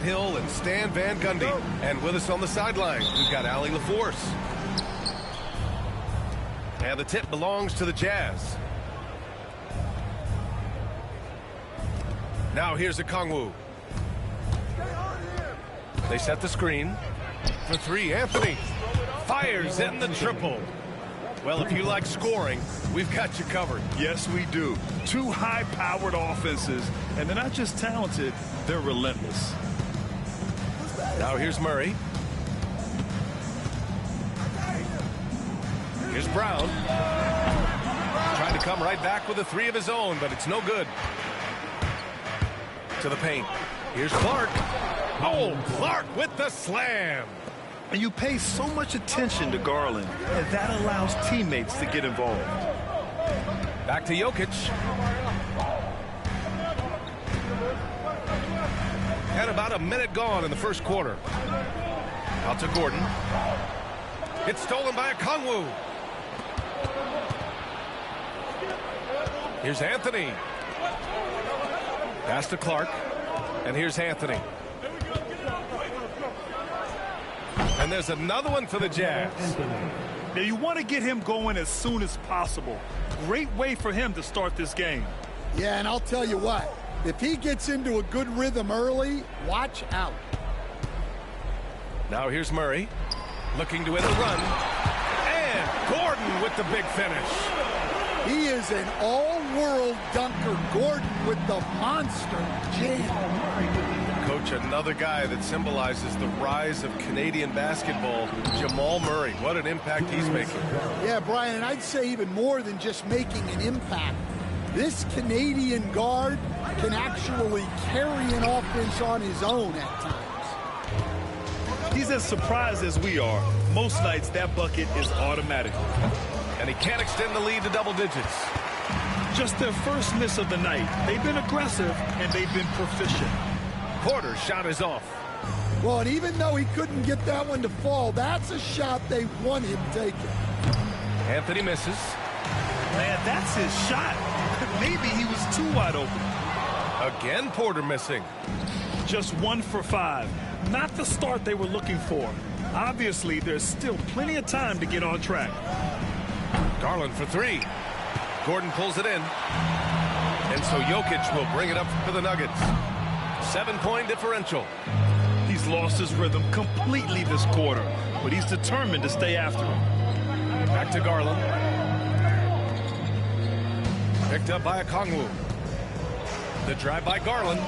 Hill and Stan Van Gundy. And with us on the sideline, we've got Allie LaForce. And the tip belongs to the Jazz. Now here's Okongwu. They set the screen. For three, Anthony fires in the triple. Well, if you like scoring, we've got you covered. Yes, we do. Two high-powered offenses, and they're not just talented, they're relentless. Now here's Murray. Here's Brown. Trying to come right back with a three of his own, but it's no good. To the paint. Here's Clark. Oh, Clark with the slam. And you pay so much attention to Garland, and that allows teammates to get involved. Back to Jokic. And about a minute gone in the first quarter. Out to Gordon. It's stolen by Okongwu. Here's Anthony. Pass to Clark. And here's Anthony. And there's another one for the Jazz. Now you want to get him going as soon as possible. Great way for him to start this game. Yeah, and I'll tell you what. If he gets into a good rhythm early, watch out. Now here's Murray. Looking to end the run. And Gordon with the big finish. He is an all-world dunker. Gordon with the monster jam. Coach, another guy that symbolizes the rise of Canadian basketball, Jamal Murray. What an impact he's making. Yeah, Brian, and I'd say even more than just making an impact. This Canadian guard can actually carry an offense on his own at times. He's as surprised as we are. Most nights that bucket is automatic. And he can't extend the lead to double digits. Just their first miss of the night. They've been aggressive, and they've been proficient. Porter's shot is off. Well, and even though he couldn't get that one to fall, that's a shot they want him taking. Anthony misses. Man, that's his shot. Maybe he was too wide open. Again, Porter missing. Just 1 for 5. Not the start they were looking for. Obviously, there's still plenty of time to get on track. Garland for three. Gordon pulls it in. And so Jokic will bring it up for the Nuggets. 7-point differential. He's lost his rhythm completely this quarter, but he's determined to stay after him. Back to Garland. Picked up by Okongwu. The drive by Garland.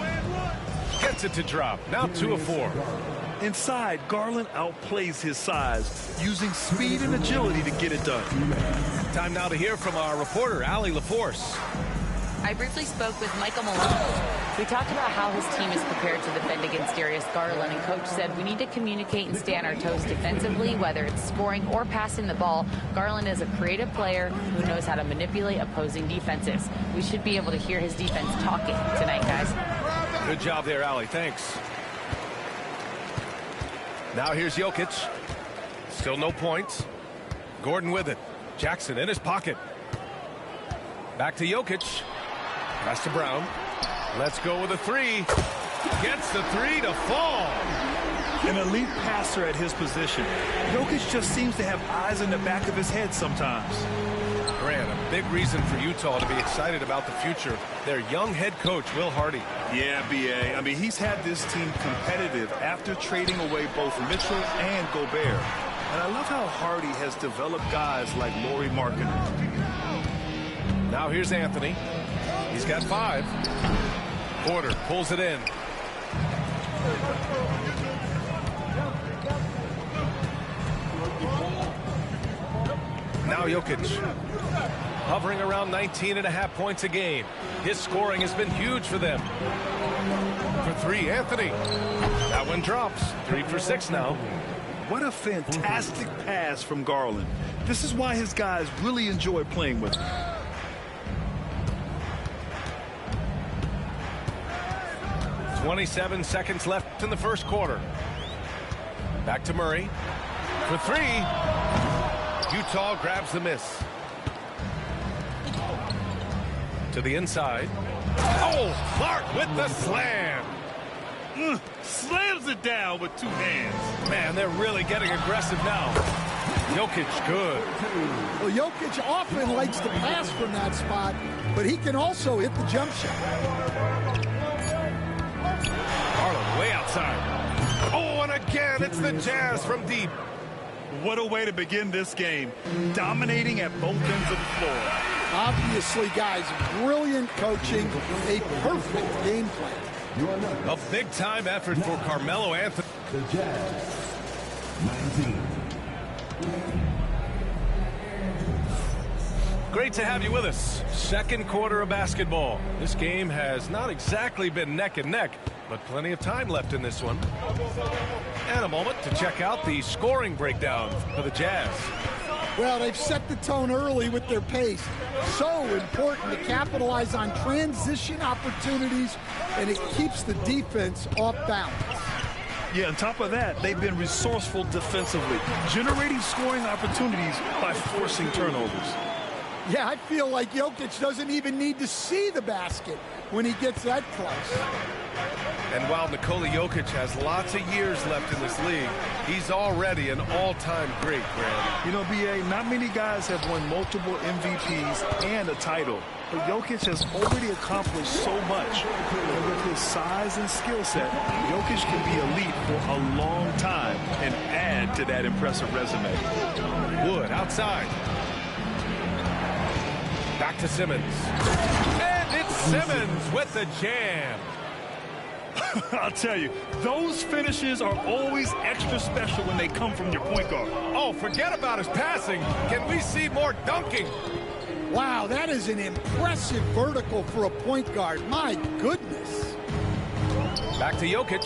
Gets it to drop. Now 2 of 4. Inside, Garland outplays his size, using speed and agility to get it done. Time now to hear from our reporter, Allie LaForce. I briefly spoke with Michael Malone. We talked about how his team is prepared to defend against Darius Garland, and Coach said we need to communicate and stay on our toes defensively, whether it's scoring or passing the ball. Garland is a creative player who knows how to manipulate opposing defenses. We should be able to hear his defense talking tonight, guys. Good job there, Allie. Thanks. Now here's Jokic. Still no points. Gordon with it. Jackson in his pocket. Back to Jokic. Pass to Brown. Let's go with a three. Gets the three to fall. An elite passer at his position. Jokic just seems to have eyes in the back of his head sometimes. Grant, a big reason for Utah to be excited about the future. Their young head coach, Will Hardy. Yeah, B.A. I mean, he's had this team competitive after trading away both Mitchell and Gobert. And I love how Hardy has developed guys like Lauri Markkanen. Now here's Anthony. He's got 5. Porter pulls it in. Now Jokic. Hovering around 19.5 points a game. His scoring has been huge for them. For 3, Anthony. That one drops. 3 for 6 now. What a fantastic pass from Garland. This is why his guys really enjoy playing with him. .27 seconds left in the first quarter. Back to Murray. For 3. Utah grabs the miss. To the inside. Oh, Clark with the slam. Slams it down with 2 hands. Man, they're really getting aggressive now. Jokic, good. Well, Jokic often likes to pass from that spot, but he can also hit the jump shot. Garland way outside. Oh, and again, it's the Jazz from deep. What a way to begin this game. Dominating at both ends of the floor. Obviously, guys, brilliant coaching, a perfect game plan. A big-time effort for Carmelo Anthony. The Jazz, 19. Great to have you with us. Second quarter of basketball. This game has not exactly been neck and neck, but plenty of time left in this one. And a moment to check out the scoring breakdown for the Jazz. Well, they've set the tone early with their pace. So important to capitalize on transition opportunities, and it keeps the defense off balance. Yeah, on top of that, they've been resourceful defensively, generating scoring opportunities by forcing turnovers. Yeah, I feel like Jokic doesn't even need to see the basket when he gets that close. And while Nikola Jokic has lots of years left in this league, he's already an all-time great, Graham. You know, B.A., not many guys have won multiple MVPs and a title, but Jokic has already accomplished so much. And with his size and skill set, Jokic can be elite for a long time and add to that impressive resume. Wood outside. Back to Simmons. And it's Simmons with the jam. I'll tell you, those finishes are always extra special when they come from your point guard. Oh, forget about his passing. Can we see more dunking? Wow, that is an impressive vertical for a point guard. My goodness. Back to Jokic.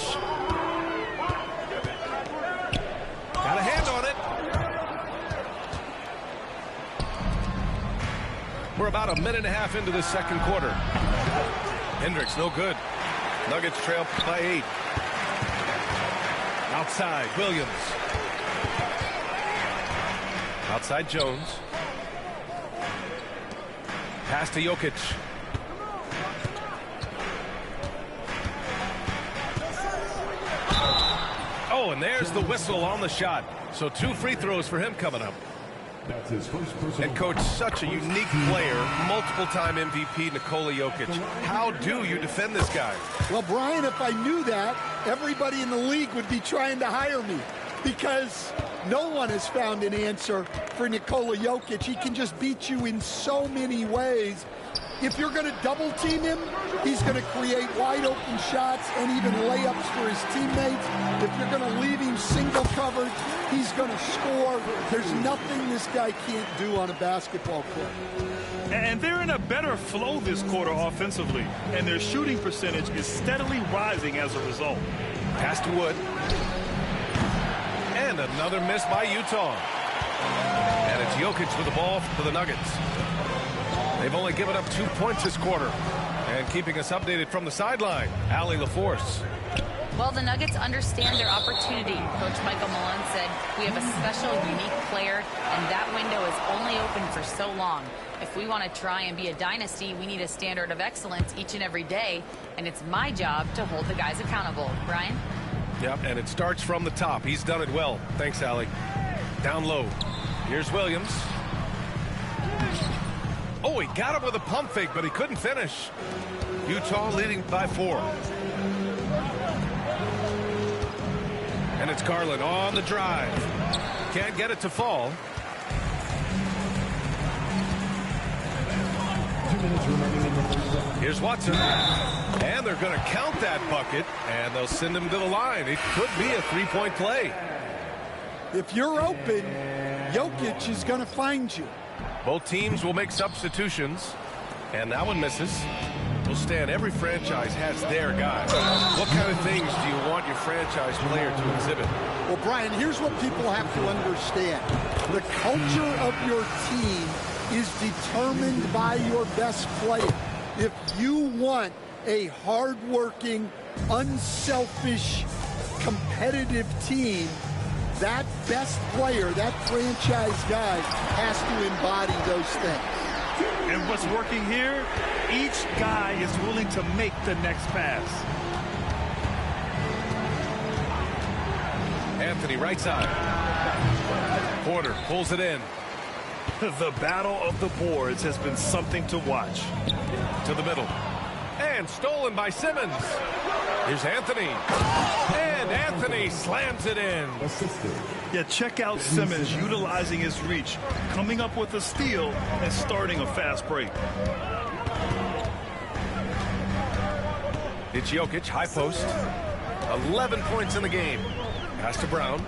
Got a hand on it. We're about a minute and a half into the second quarter. Hendricks, no good. Nuggets trail by 8. Outside, Williams. Outside, Jones. Pass to Jokic. Oh, and there's the whistle on the shot. So 2 free throws for him coming up. That's his first personal. And coach, such a unique player, multiple-time MVP Nikola Jokic. How do you defend this guy? Well, Brian, if I knew that, everybody in the league would be trying to hire me, because no one has found an answer for Nikola Jokic. He can just beat you in so many ways. If you're going to double team him, he's going to create wide open shots and even layups for his teammates. If you're going to leave him single covered, he's going to score. There's nothing this guy can't do on a basketball court. And they're in a better flow this quarter offensively, and their shooting percentage is steadily rising as a result. Pass to Wood. And another miss by Utah. And it's Jokic with the ball for the Nuggets. They've only given up 2 points this quarter. And keeping us updated from the sideline, Allie LaForce. Well, the Nuggets understand their opportunity. Coach Michael Malone said, we have a special, unique player, and that window is only open for so long. If we want to try and be a dynasty, we need a standard of excellence each and every day, and it's my job to hold the guys accountable. Brian? Yep, and it starts from the top. He's done it well. Thanks, Allie. Down low. Here's Williams. Oh, he got him with a pump fake, but he couldn't finish. Utah leading by 4. And it's Garland on the drive. Can't get it to fall. 2 minutes remaining in the first half. Here's Watson. And they're going to count that bucket, and they'll send him to the line. It could be a 3-point play. If you're open, Jokic is going to find you. Both teams will make substitutions, and that one misses. Well, Stan, every franchise has their guy. What kind of things do you want your franchise player to exhibit? Well, Brian, here's what people have to understand. The culture of your team is determined by your best player. If you want a hardworking, unselfish, competitive team, that best player, that franchise guy, has to embody those things. And what's working here? Each guy is willing to make the next pass. Anthony right side. Porter pulls it in. The battle of the boards has been something to watch. To the middle. And stolen by Simmons. Here's Anthony. And Anthony slams it in. Yeah, check out Simmons utilizing his reach, coming up with a steal and starting a fast break. It's Jokic, high post. 11 points in the game. Pass to Brown.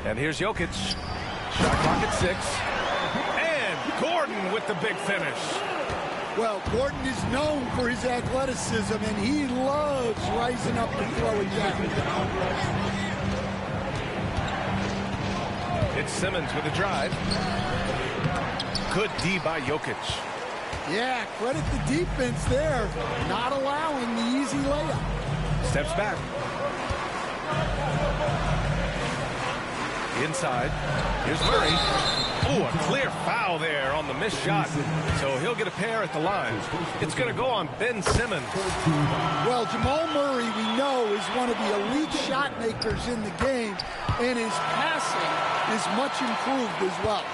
And here's Jokic. Shot clock at 6. And Gordon with the big finish. Well, Gordon is known for his athleticism, and he loves rising up and throwing down. It's Simmons with a drive. Good D by Jokic. Yeah, credit the defense there, not allowing the easy layup. Steps back. Inside. Here's Murray. Oh, a clear foul there on the missed shot. So he'll get a pair at the line. It's going to go on Ben Simmons. Well, Jamal Murray, we know, is one of the elite shot makers in the game, and his passing is much improved as well.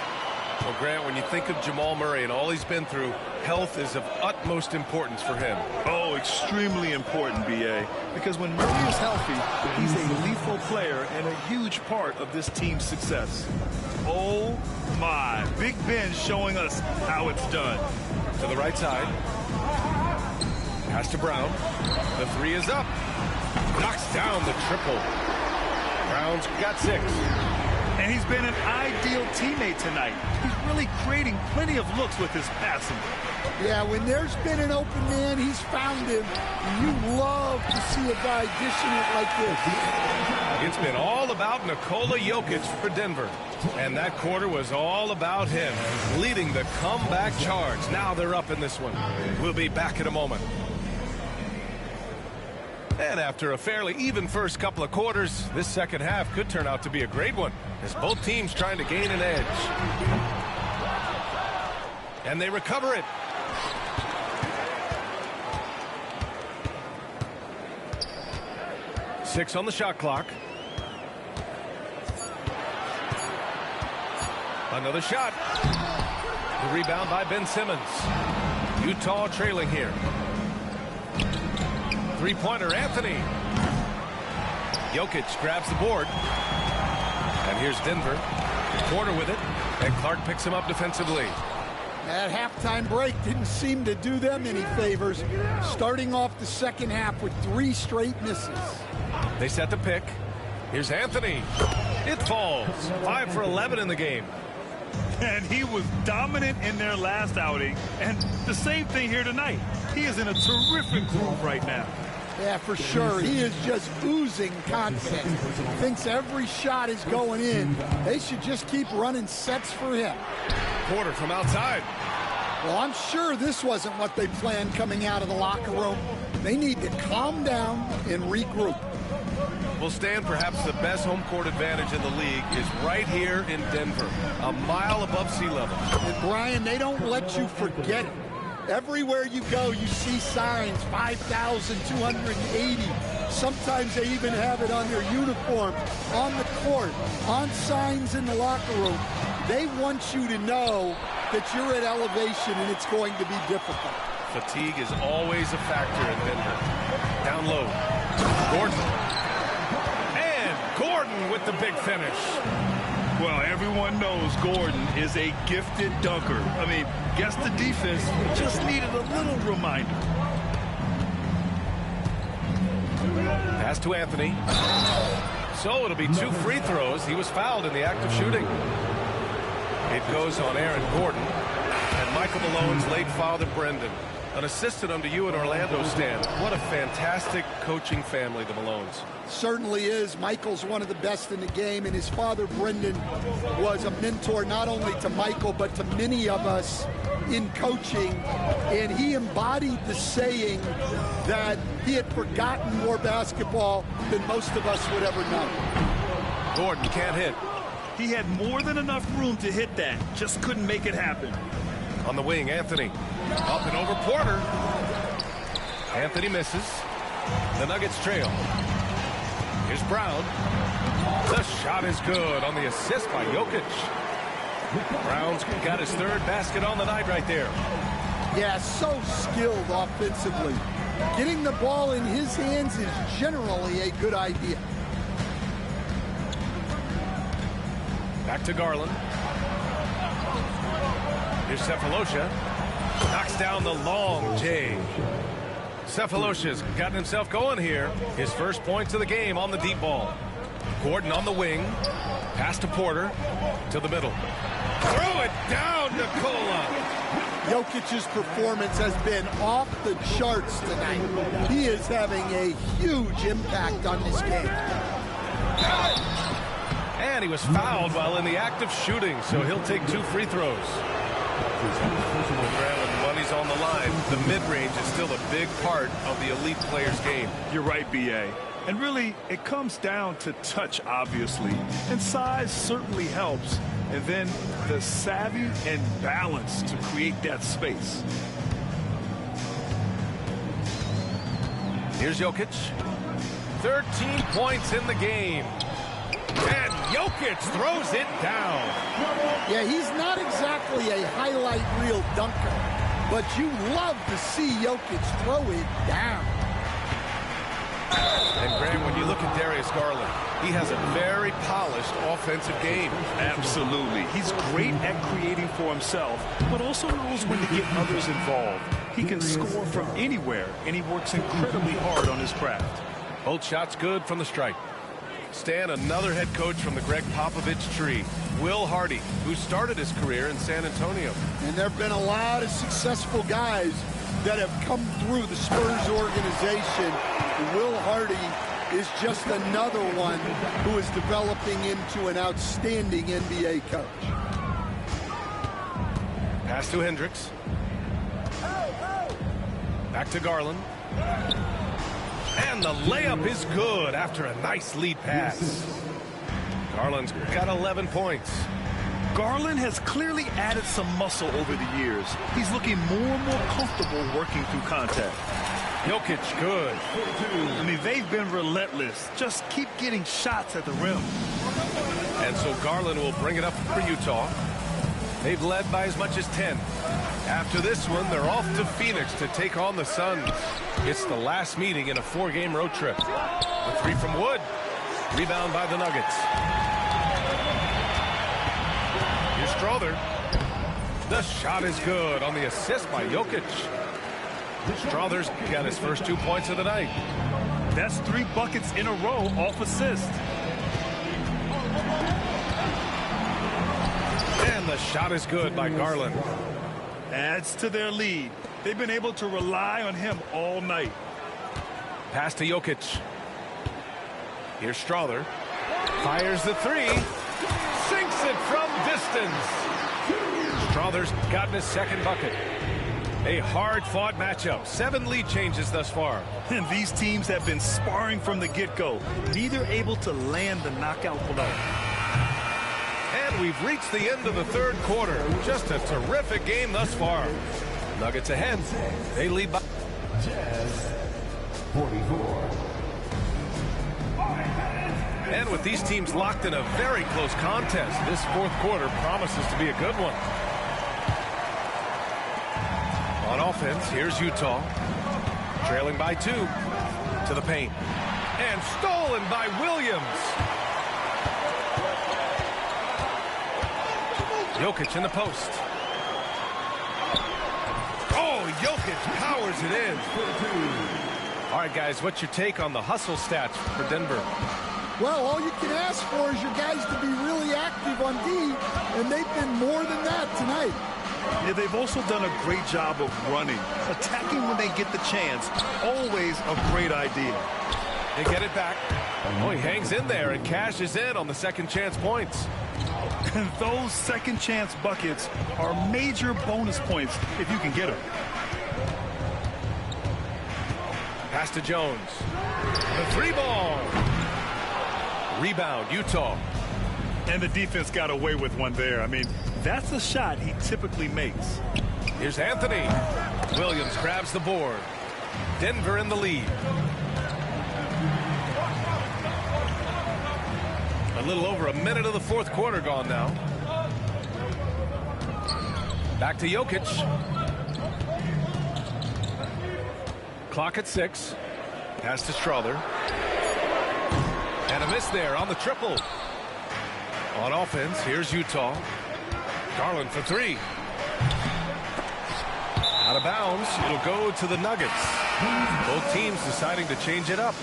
Well, Grant, when you think of Jamal Murray and all he's been through, health is of utmost importance for him. Oh, extremely important, B.A., because when Murray is healthy, he's a lethal player and a huge part of this team's success. Oh, my. Big Ben showing us how it's done. To the right side. Pass to Brown. The three is up. Knocks down the triple. Brown's got 6. And he's been an ideal teammate tonight. He's really creating plenty of looks with his passing. Yeah, when there's been an open man, he's found him. You love to see a guy dishing it like this. It's been all about Nikola Jokic for Denver. And that quarter was all about him, leading the comeback charge. Now they're up in this one. We'll be back in a moment. And after a fairly even first couple of quarters, this second half could turn out to be a great one, as both teams trying to gain an edge. And they recover it. Six on the shot clock. Another shot. The rebound by Ben Simmons. Utah trailing here. Three-pointer, Anthony. Jokic grabs the board. And here's Denver. Porter with it. And Clark picks him up defensively. That halftime break didn't seem to do them any favors. Starting off the second half with 3 straight misses. They set the pick. Here's Anthony. It falls. 5 for 11 in the game. And he was dominant in their last outing. And the same thing here tonight. He is in a terrific groove right now. Yeah, for sure. He is just oozing confidence. Thinks every shot is going in. They should just keep running sets for him. Porter from outside. Well, I'm sure this wasn't what they planned coming out of the locker room. They need to calm down and regroup. Will stand perhaps the best home court advantage in the league is right here in Denver, a mile above sea level. And Brian, they don't let you forget it. Everywhere you go, you see signs, 5,280. Sometimes they even have it on their uniform, on the court, on signs in the locker room. They want you to know that you're at elevation and it's going to be difficult. Fatigue is always a factor in Denver. Down low. Gordon. And Gordon with the big finish. Well, everyone knows Gordon is a gifted dunker. I mean, guess the defense just needed a little reminder. Pass to Anthony. So it'll be 2 free throws. He was fouled in the act of shooting. It goes on Aaron Gordon. And Michael Malone's late father, Brendan. An assistant under you in Orlando, Stan. What a fantastic coaching family, the Malones. Certainly is. Michael's one of the best in the game, and his father, Brendan, was a mentor not only to Michael, but to many of us in coaching. And he embodied the saying that he had forgotten more basketball than most of us would ever know. Gordon can't hit. He had more than enough room to hit that, just couldn't make it happen. On the wing, Anthony. Up and over Porter. Anthony misses. The Nuggets trail. Here's Brown. The shot is good on the assist by Jokic. Brown's got his third basket on the night right there. Yeah, so skilled offensively. Getting the ball in his hands is generally a good idea. Back to Garland. Here's Sefolosha. Knocks down the long J. Sefolosha's gotten himself going here. His first points of the game on the deep ball. Gordon on the wing. Pass to Porter. To the middle. Throw it down, Nikola. Jokic's performance has been off the charts tonight. He is having a huge impact on this game. And he was fouled while in the act of shooting, so he'll take 2 free throws. When money's on the line, the mid-range is still a big part of the elite player's game. You're right, B.A. And really, it comes down to touch, obviously. And size certainly helps. And then the savvy and balance to create that space. Here's Jokic. 13 points in the game. And Jokic throws it down. Yeah, he's not exactly a highlight reel dunker, but you love to see Jokic throw it down. And Graham, when you look at Darius Garland, he has a very polished offensive game. Absolutely. He's great at creating for himself, but also knows when to get others involved. He can score from anywhere, and he works incredibly hard on his craft. Both shots good from the stripe. Stan, another head coach from the Greg Popovich tree, Will Hardy, who started his career in San Antonio. And there have been a lot of successful guys that have come through the Spurs organization. Will Hardy is just another one who is developing into an outstanding NBA coach. Pass to Hendricks. Back to Garland. And the layup is good after a nice lead pass. Garland's got 11 points. Garland has clearly added some muscle over the years. He's looking more and more comfortable working through contact. Jokic, good. I mean, they've been relentless. Just keep getting shots at the rim. And so Garland will bring it up for Utah. They've led by as much as 10. After this one, they're off to Phoenix to take on the Suns. It's the last meeting in a 4-game road trip. The 3 from Wood. Rebound by the Nuggets. Here's Strother. The shot is good on the assist by Jokic. Strother's got his first 2 points of the night. That's 3 buckets in a row off assist. And the shot is good by Garland. Adds to their lead. They've been able to rely on him all night. Pass to Jokic. Here's Strother. Fires the 3. Sinks it from distance. Strother's gotten his second bucket. A hard-fought matchup. 7 lead changes thus far. And these teams have been sparring from the get-go. Neither able to land the knockout blow. And we've reached the end of the third quarter. Just a terrific game thus far. Nuggets ahead. They lead by... Jazz, 44. And with these teams locked in a very close contest, this fourth quarter promises to be a good one. On offense, here's Utah. Trailing by 2. To the paint. And stolen by Williams. Jokic in the post. Oh, Jokic powers it in. All right, guys, what's your take on the hustle stats for Denver? Well, all you can ask for is your guys to be really active on D, and they've been more than that tonight. Yeah, they've also done a great job of running. Attacking when they get the chance, always a great idea. They get it back. Oh, he hangs in there and cashes in on the second chance points. And those second chance buckets are major bonus points if you can get them. Pass to Jones. The 3-ball. Rebound, Utah. And the defense got away with one there. I mean, that's a shot he typically makes. Here's Anthony. Williams grabs the board. Denver in the lead. little over a minute of the fourth quarter gone now. Back to Jokic. Clock at 6. Pass to Strother. And a miss there on the triple. On offense, here's Utah. Garland for 3. Out of bounds. It'll go to the Nuggets. Both teams deciding to change it up.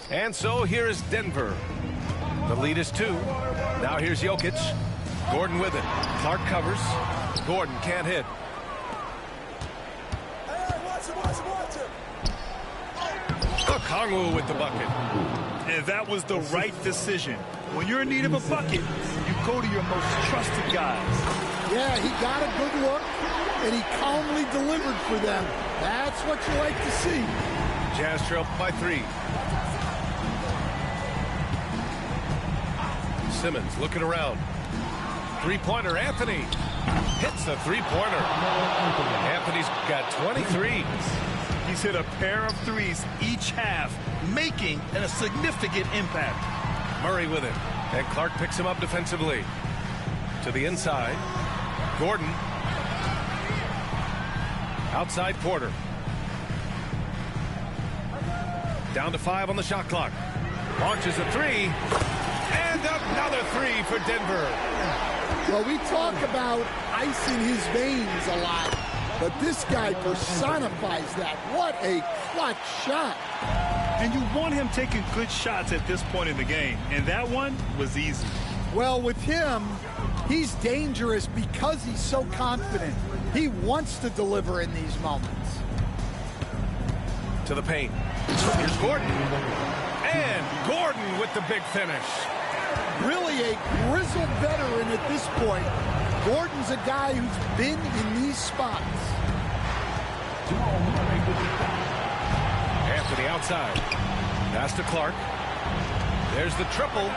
And so here is Denver. The lead is 2. Now here's Jokic. Gordon with it. Clark covers. Gordon can't hit. Okongwu with the bucket. And that was the right decision. When you're in need of a bucket, you go to your most trusted guys. Yeah, he got a good look, and he calmly delivered for them. That's what you like to see. Jazz trail by 3. Simmons looking around. Three-pointer, Anthony. Hits the three-pointer. Anthony's got 23. He's hit a pair of threes each half, making a significant impact. Murray with it. And Clark picks him up defensively. To the inside. Gordon. Outside Porter. Down to 5 on the shot clock. Launches a 3. And another 3 for Denver. Well, we talk about ice in his veins a lot, but this guy personifies that. What a clutch shot. And you want him taking good shots at this point in the game, and that one was easy. Well, with him, he's dangerous because he's so confident. He wants to deliver in these moments. To the paint. Here's Gordon. And Gordon with the big finish. Really a grizzled veteran at this point. Gordon's a guy who's been in these spots. Anthony outside. Pass to Clark. There's the triple.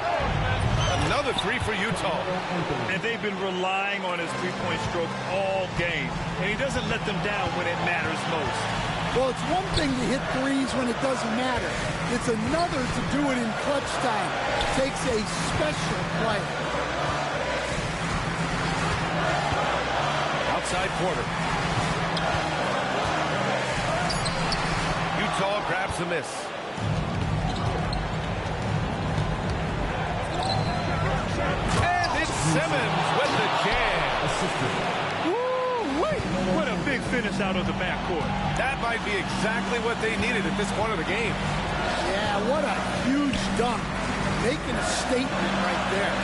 Another 3 for Utah. And they've been relying on his three-point stroke all game. And he doesn't let them down when it matters most. Well, it's one thing to hit threes when it doesn't matter. It's another to do it in clutch time. It takes a special play. Outside Porter. Utah grabs the miss. And it's Simmons with the jam. What a big finish out of the backcourt. That might be exactly what they needed at this point of the game. Yeah, what a huge dunk. Making a statement right there.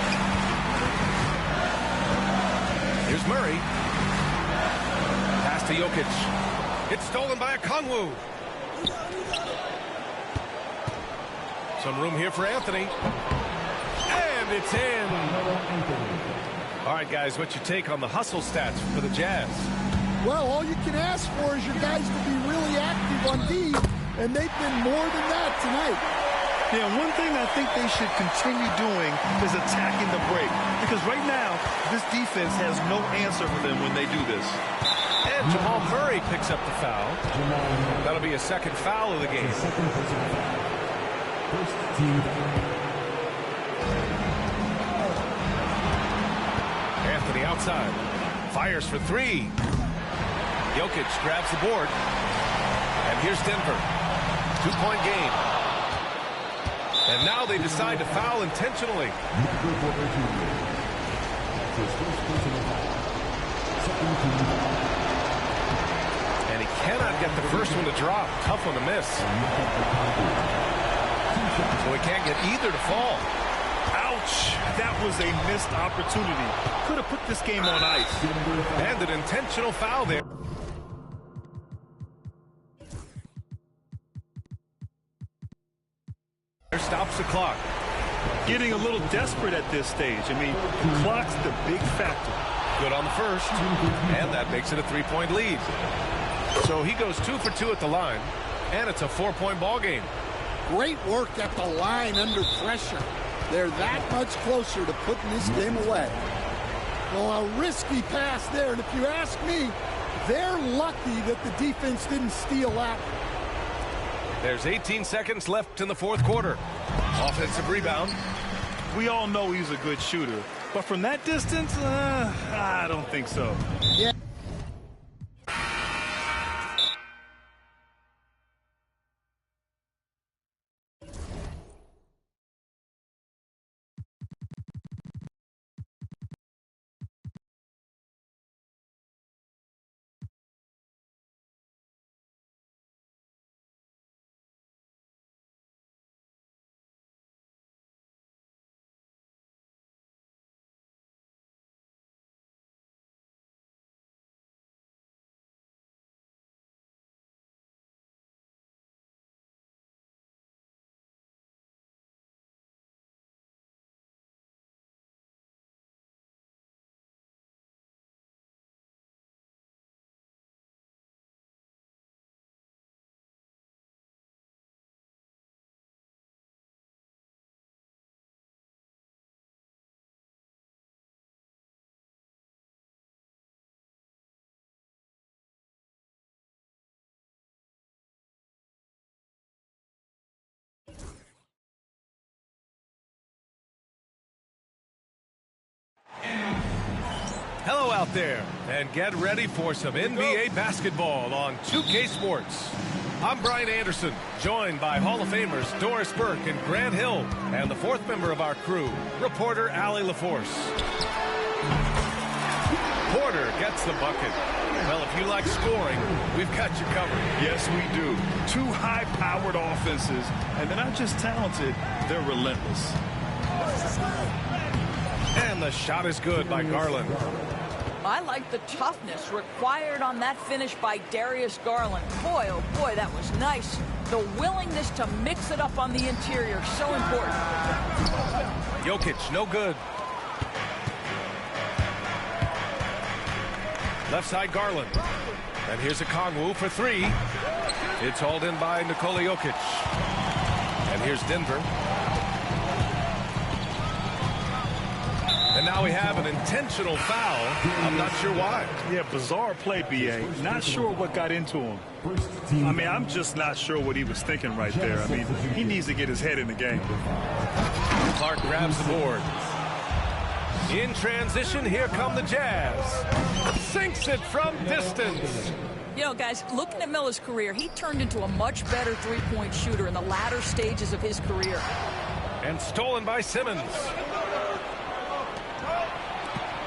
Here's Murray. Pass to Jokic. It's stolen by Okongwu. Some room here for Anthony. And it's in. All right, guys, what's your take on the hustle stats for the Jazz? Well, all you can ask for is your guys to be really active on D, and they've been more than that tonight. Yeah, one thing I think they should continue doing is attacking the break. Because right now, this defense has no answer for them when they do this. And Jamal Murray picks up the foul. That'll be a second foul of the game. Anthony outside. Fires for 3. Jokic grabs the board. And here's Denver. 2-point game. And now they decide to foul intentionally. And he cannot get the first one to drop. Tough one to miss. So he can't get either to fall. Ouch! That was a missed opportunity. Could have put this game on ice. And an intentional foul there. Stops the clock. Getting a little desperate at this stage. I mean, the clock's the big factor. Good on the first. And that makes it a 3-point lead. So he goes 2 for 2 at the line. And it's a 4-point ball game. Great work at the line under pressure. They're that much closer to putting this game away. Well, a risky pass there. And if you ask me, they're lucky that the defense didn't steal that. There's 18 seconds left in the fourth quarter. Offensive rebound. We all know he's a good shooter, but from that distance, I don't think so. Yeah. Hello out there, and get ready for some NBA basketball on 2K Sports. I'm Brian Anderson, joined by Hall of Famers Doris Burke and Grant Hill, and the fourth member of our crew, reporter Allie LaForce. Porter gets the bucket. Well, if you like scoring, we've got you covered. Yes, we do. Two high-powered offenses, and they're not just talented, they're relentless. And the shot is good by Garland. I like the toughness required on that finish by Darius Garland. Boy, oh boy, that was nice. The willingness to mix it up on the interior, so important. Jokic, no good. Left side, Garland. And here's a Okongwu for three. It's hauled in by Nikola Jokic. And here's Denver. And now we have an intentional foul. I'm not sure why. Yeah, bizarre play, B.A. Not sure what got into him. I mean, I'm just not sure what he was thinking right there. I mean, he needs to get his head in the game. Clark grabs the board. In transition, here come the Jazz. Sinks it from distance. You know, guys, looking at Miller's career, he turned into a much better three-point shooter in the latter stages of his career. And stolen by Simmons.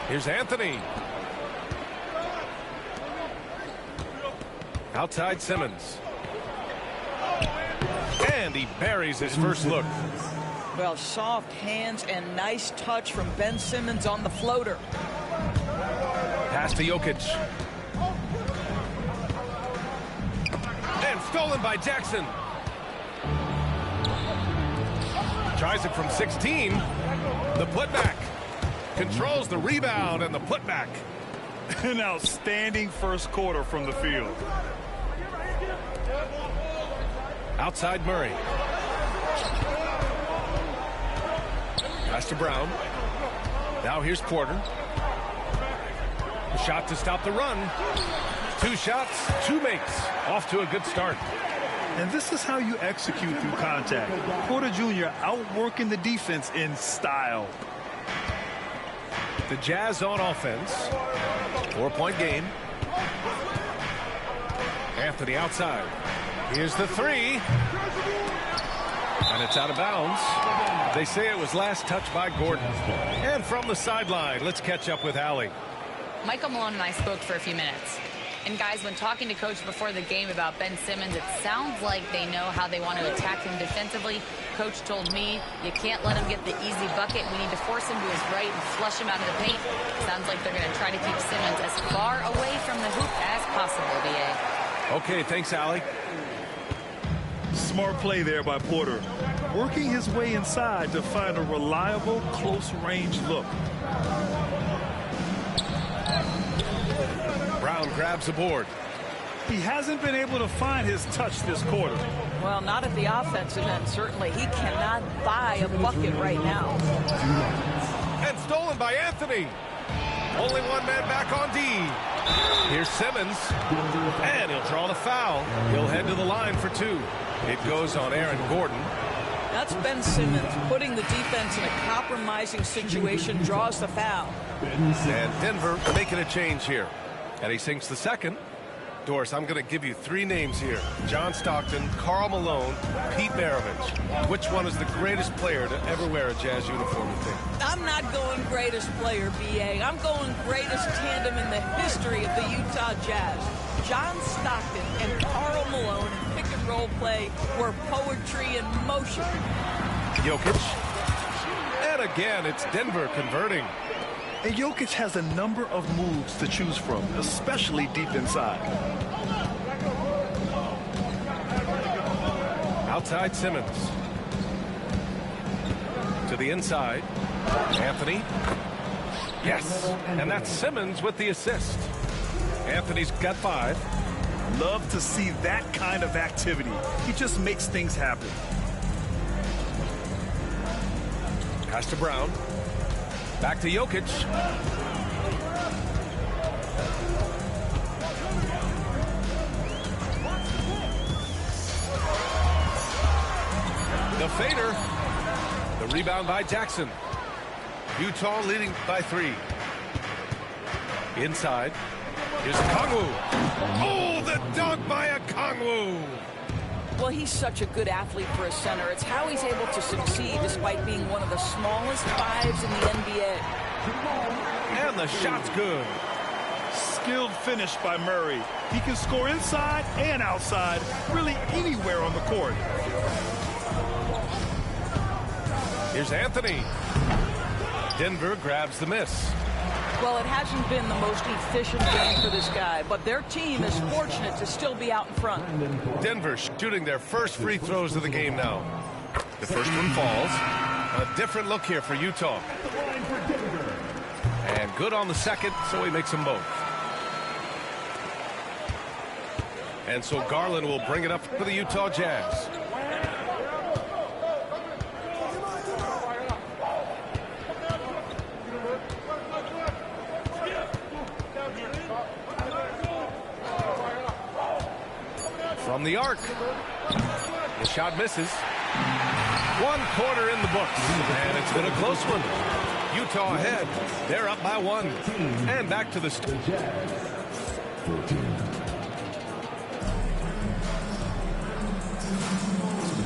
Here's Anthony. Outside Simmons. And he buries his first look. Well, soft hands and nice touch from Ben Simmons on the floater. Pass to Jokic. And stolen by Jackson. Tries it from 16. The putback. Controls the rebound and the putback. An outstanding first quarter from the field. Outside Murray. Pass to Brown. Now here's Porter. A shot to stop the run. Two shots, two makes. Off to a good start. And this is how you execute through contact. Porter Jr. outworking the defense in style. The Jazz on offense. 4-point game. Anthony outside. Here's the three. And it's out of bounds. They say it was last touched by Gordon. And from the sideline, let's catch up with Allie. Michael Malone and I spoke for a few minutes. And guys, when talking to Coach before the game about Ben Simmons, it sounds like they know how they want to attack him defensively. Coach told me, you can't let him get the easy bucket. We need to force him to his right and flush him out of the paint. Sounds like they're going to try to keep Simmons as far away from the hoop as possible, B.A. Okay, thanks, Allie. Smart play there by Porter. Working his way inside to find a reliable, close-range look. Brown grabs the board. He hasn't been able to find his touch this quarter. Well, not at the offensive end, certainly. He cannot buy a bucket right now. And stolen by Anthony. Only one man back on D. Here's Simmons. And he'll draw the foul. He'll head to the line for two. It goes on Aaron Gordon. That's Ben Simmons putting the defense in a compromising situation, draws the foul. And Denver making a change here. And he sinks the second. Doris, I'm going to give you three names here. John Stockton, Karl Malone, Pete Maravich. Which one is the greatest player to ever wear a Jazz uniform, you think? I'm not going greatest player, B.A. I'm going greatest tandem in the history of the Utah Jazz. John Stockton and Karl Malone in pick-and-roll play were poetry in motion. Jokic. And again, it's Denver converting. And Jokic has a number of moves to choose from, especially deep inside. Outside Simmons. To the inside. Anthony. Yes. And that's Simmons with the assist. Anthony's got 5. Love to see that kind of activity. He just makes things happen. Pass to Brown. Back to Jokic. The fader. The rebound by Jackson. Utah leading by 3. Inside. Here's Okongwu. Oh, the dunk by Okongwu. Well, he's such a good athlete for a center. It's how he's able to succeed despite being one of the smallest 5s in the NBA. And the shot's good. Skilled finish by Murray. He can score inside and outside, really anywhere on the court. Here's Anthony. Denver grabs the miss. Well, it hasn't been the most efficient game for this guy, but their team is fortunate to still be out in front. Denver shooting their first free throws of the game now. The first one falls. A different look here for Utah. And good on the second, so he makes them both. And so Garland will bring it up for the Utah Jazz. From the arc. The shot misses. 1 quarter in the books. And it's been a close one. Utah ahead. They're up by 1. And back to the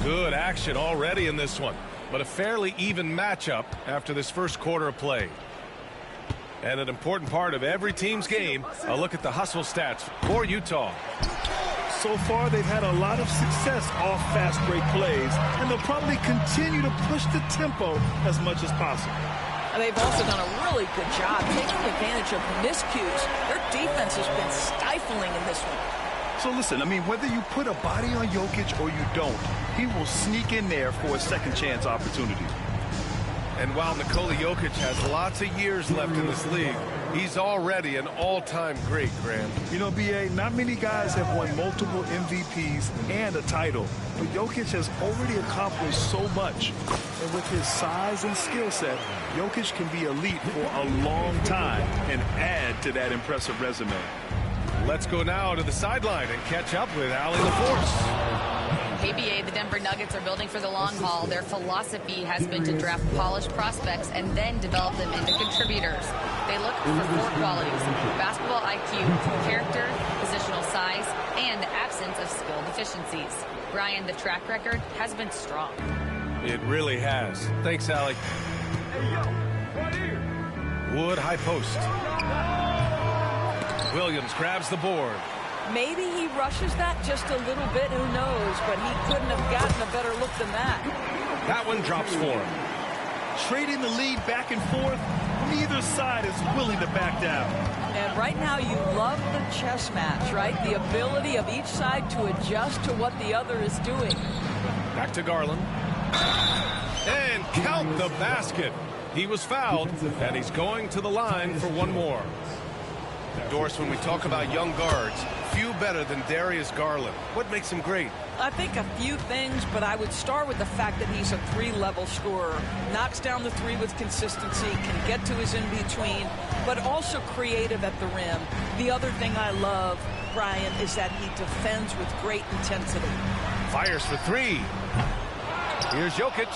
good action already in this one. But a fairly even matchup after this first quarter of play. And an important part of every team's game, a look at the hustle stats for Utah. So far, they've had a lot of success off fast break plays, and they'll probably continue to push the tempo as much as possible. And they've also done a really good job taking advantage of miscues. Their defense has been stifling in this one. So listen, I mean, whether you put a body on Jokic or you don't, he will sneak in there for a second chance opportunity. And while Nikola Jokic has lots of years left in this league, he's already an all-time great, Graham. You know, B.A., not many guys have won multiple MVPs and a title, but Jokic has already accomplished so much. And with his size and skill set, Jokic can be elite for a long time and add to that impressive resume. Let's go now to the sideline and catch up with Allie LaForce. KBA, the Denver Nuggets are building for the long haul. Their philosophy has been to draft polished prospects and then develop them into contributors. They look for 4 qualities: basketball IQ, character, positional size, and the absence of skill deficiencies. Brian, the track record has been strong. It really has. Thanks, Allie. Wood high post. Williams grabs the board. Maybe he rushes that just a little bit, who knows, but he couldn't have gotten a better look than that. That one drops for him. Trading the lead back and forth, neither side is willing to back down. And right now you love the chess match, right? The ability of each side to adjust to what the other is doing. Back to Garland. And count the basket. He was fouled, and he's going to the line for 1 more. Doris, when we talk about young guards, few better than Darius Garland. What makes him great? I think a few things, but I would start with the fact that he's a 3-level scorer. Knocks down the 3 with consistency, can get to his in-between, but also creative at the rim. The other thing I love, Brian, is that he defends with great intensity. Fires for three. Here's Jokic.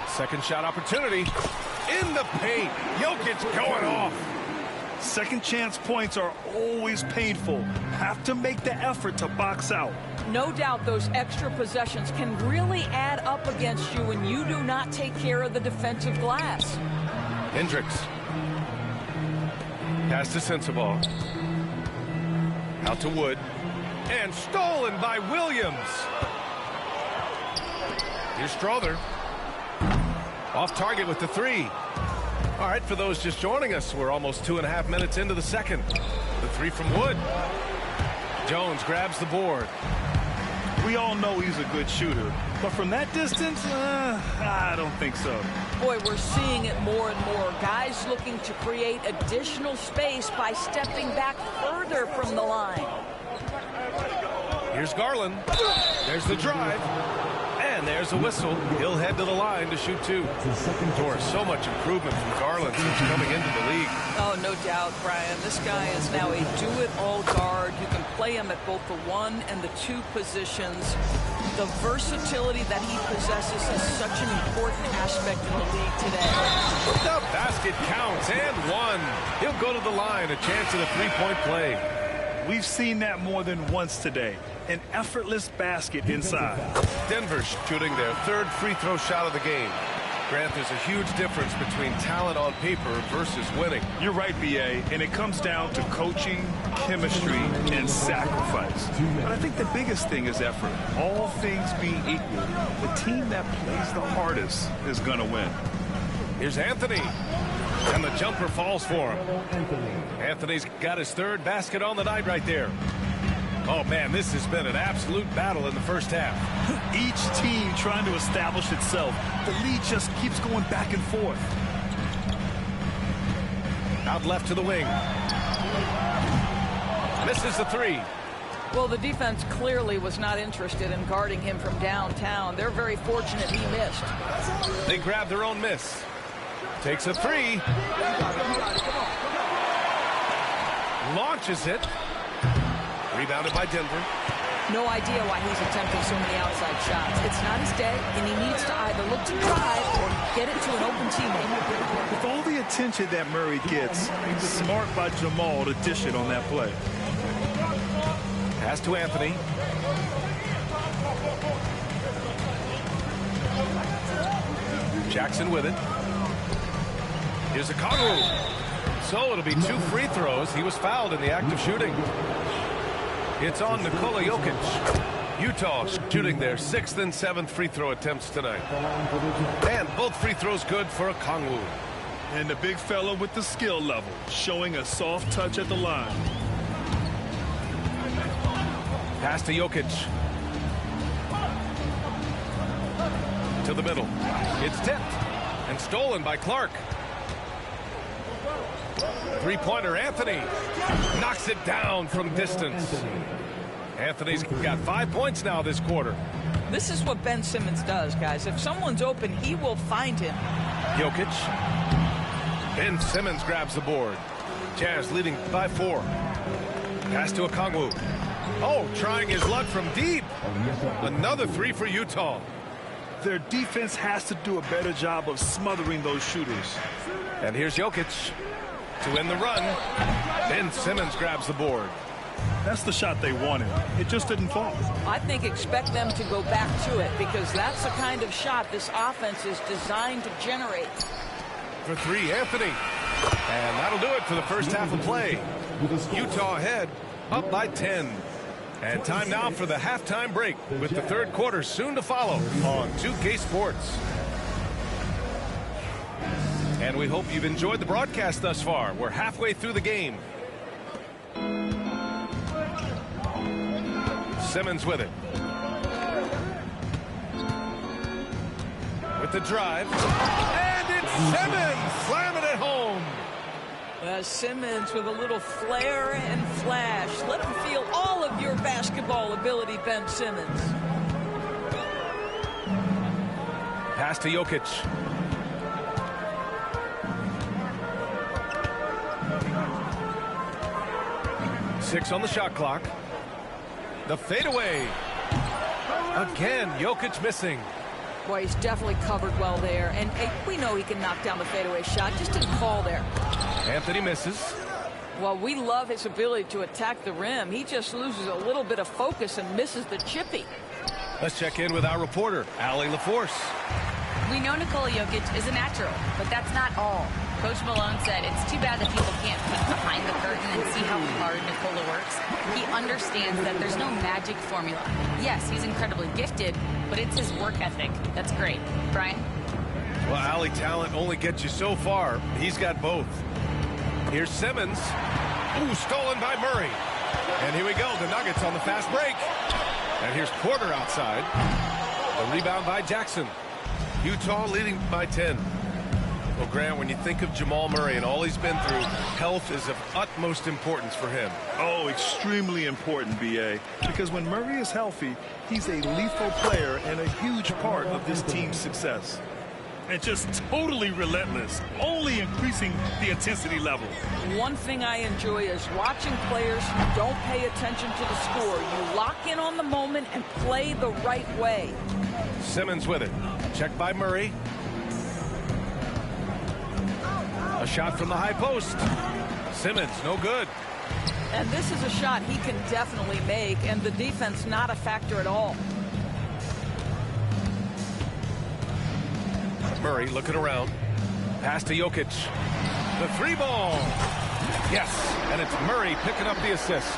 Second shot opportunity. In the paint. Jokic going off. Second chance points are always painful. Have to make the effort to box out. No doubt those extra possessions can really add up against you when you do not take care of the defensive glass. Hendricks. Pass to Sensabaugh. Out to Wood. And stolen by Williams. Here's Strother. Off target with the three. All right, for those just joining us, we're almost 2.5 minutes into the second. The three from Wood. Jones grabs the board. We all know he's a good shooter, but from that distance, I don't think so. Boy, we're seeing it more and more. Guys looking to create additional space by stepping back further from the line. Here's Garland. There's the drive. And there's a whistle. He'll head to the line to shoot two. Doris, so much improvement from Garland since coming into the league. Oh, no doubt, Brian. This guy is now a do-it-all guard. You can play him at both the 1 and the 2 positions. The versatility that he possesses is such an important aspect in the league today. The basket counts and one. He'll go to the line, a chance at a three-point play. We've seen that more than once today. An effortless basket inside. Denver shooting their third free throw shot of the game. Grant, there's a huge difference between talent on paper versus winning. You're right, B.A., and it comes down to coaching, chemistry, and sacrifice. But I think the biggest thing is effort. All things being equal, the team that plays the hardest is going to win. Here's Anthony. And the jumper falls for him. Anthony's got his third basket on the night right there. Oh, man, this has been an absolute battle in the first half. Each team trying to establish itself. The lead just keeps going back and forth. Out left to the wing. Misses the three. Well, the defense clearly was not interested in guarding him from downtown. They're very fortunate he missed. They grab their own miss. Takes a three. Launches it. Rebounded by Denver. No idea why he's attempting so many outside shots. It's not his day, and he needs to either look to drive or get it to an open teammate. With all the attention that Murray gets, smart by Jamal to dish it on that play. Pass to Anthony. Jackson with it. Here's a Conru. So it'll be 2 free throws. He was fouled in the act of shooting. It's on Nikola Jokic. Utah shooting their 6th and 7th free throw attempts tonight. And both free throws good for a Kongwu. And the big fella with the skill level, showing a soft touch at the line. Pass to Jokic. To the middle. It's tipped and stolen by Clark. Three-pointer Anthony knocks it down from distance. Anthony's got 5 points now this quarter. This is what Ben Simmons does, guys. If someone's open, he will find him. Jokic. Ben Simmons grabs the board. Jazz leading by 4. Pass to Okongwu. Oh, trying his luck from deep. Another three for Utah. Their defense has to do a better job of smothering those shooters. And here's Jokic to end the run. Ben Simmons grabs the board. That's the shot they wanted. It just didn't fall. I think expect them to go back to it because that's the kind of shot this offense is designed to generate. For three, Anthony. And that'll do it for the first half of play. Utah ahead, up by 10. And time now for the halftime break with the third quarter soon to follow on 2K Sports. And we hope you've enjoyed the broadcast thus far. We're halfway through the game. Simmons with it. With the drive. And it's Simmons slamming it home. Simmons with a little flair and flash. Let him feel all of your basketball ability, Ben Simmons. Pass to Jokic. Six on the shot clock. The fadeaway. Again, Jokic missing. Boy, he's definitely covered well there. And hey, we know he can knock down the fadeaway shot. Just didn't fall there. Anthony misses. Well, we love his ability to attack the rim. He just loses a little bit of focus and misses the chippy. Let's check in with our reporter, Allie LaForce. We know Nikola Jokic is a natural, but that's not all. Coach Malone said it's too bad that people can't peek behind the curtain and see how hard Nikola works. He understands that there's no magic formula. Yes, he's incredibly gifted, but it's his work ethic that's great. Brian? Well, Allie, talent only gets you so far. He's got both. Here's Simmons. Ooh, stolen by Murray. And here we go, the Nuggets on the fast break. And here's Porter outside. The rebound by Jackson. Utah leading by 10. Well, Grant, when you think of Jamal Murray and all he's been through, health is of utmost importance for him. Oh, extremely important, B.A. Because when Murray is healthy, he's a lethal player and a huge part of this team's success. And just totally relentless, only increasing the intensity level. One thing I enjoy is watching players who don't pay attention to the score. You lock in on the moment and play the right way. Simmons with it. Checked by Murray. A shot from the high post. Simmons, no good. And this is a shot he can definitely make, and the defense not a factor at all. Murray looking around. Pass to Jokic. The three ball. Yes, and it's Murray picking up the assist.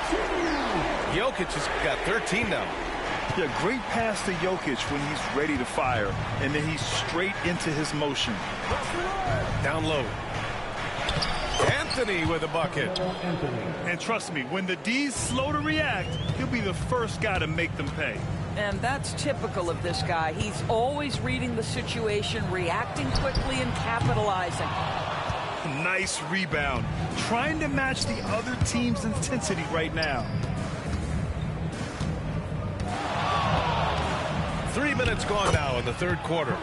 Jokic has got 13 now. Yeah, great pass to Jokic when he's ready to fire, and then he's straight into his motion. Down low. Anthony with a bucket. And trust me, when the D's slow to react, he'll be the first guy to make them pay. And that's typical of this guy. He's always reading the situation, reacting quickly, and capitalizing. Nice rebound. Trying to match the other team's intensity right now. 3 minutes gone now in the third quarter.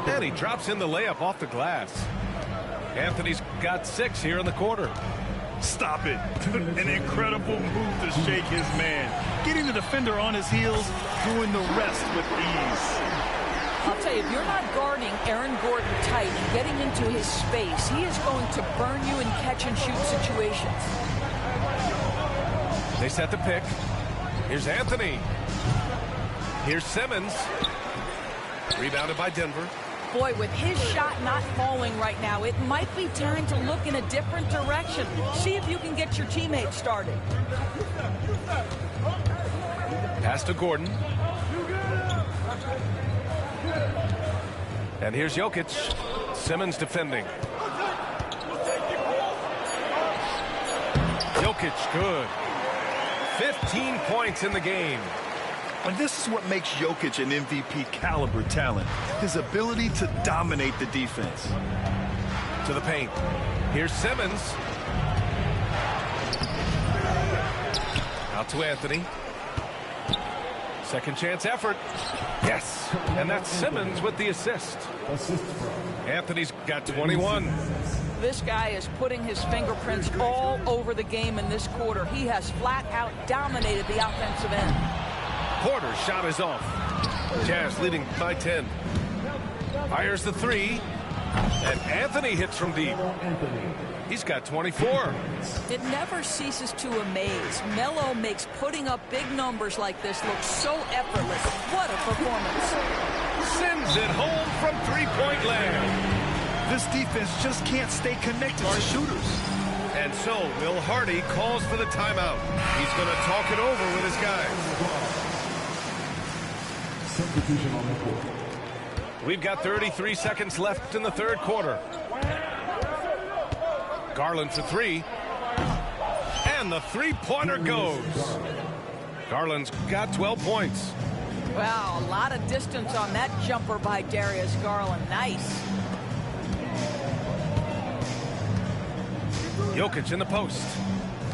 And he drops in the layup off the glass. Anthony's got 6 here in the quarter. Stop it. An incredible move to shake his man. Getting the defender on his heels, doing the rest with ease. I'll tell you, if you're not guarding Aaron Gordon tight and getting into his space, he is going to burn you in catch-and-shoot situations. They set the pick. Here's Anthony. Here's Simmons. Rebounded by Denver. Boy, with his shot not falling right now, it might be time to look in a different direction. See if you can get your teammates started. Pass to Gordon. And here's Jokic. Simmons defending. Jokic, good. 15 points in the game. And this is what makes Jokic an MVP caliber talent. His ability to dominate the defense. To the paint. Here's Simmons. Out to Anthony. Second chance effort. Yes. And that's Simmons with the assist. Anthony's got 21. This guy is putting his fingerprints all over the game in this quarter. He has flat out dominated the offensive end. Porter's shot is off. Jazz leading by 10. Fires the three. And Anthony hits from deep. He's got 24. It never ceases to amaze. Melo makes putting up big numbers like this look so effortless. What a performance. Sends it home from three-point land. This defense just can't stay connected to shooters. And so Will Hardy calls for the timeout. He's going to talk it over with his guys. Substitution on the court. We've got 33 seconds left in the third quarter. Garland for three. And the three-pointer goes. Garland's got 12 points. Wow, a lot of distance on that jumper by Darius Garland. Nice. Jokic in the post.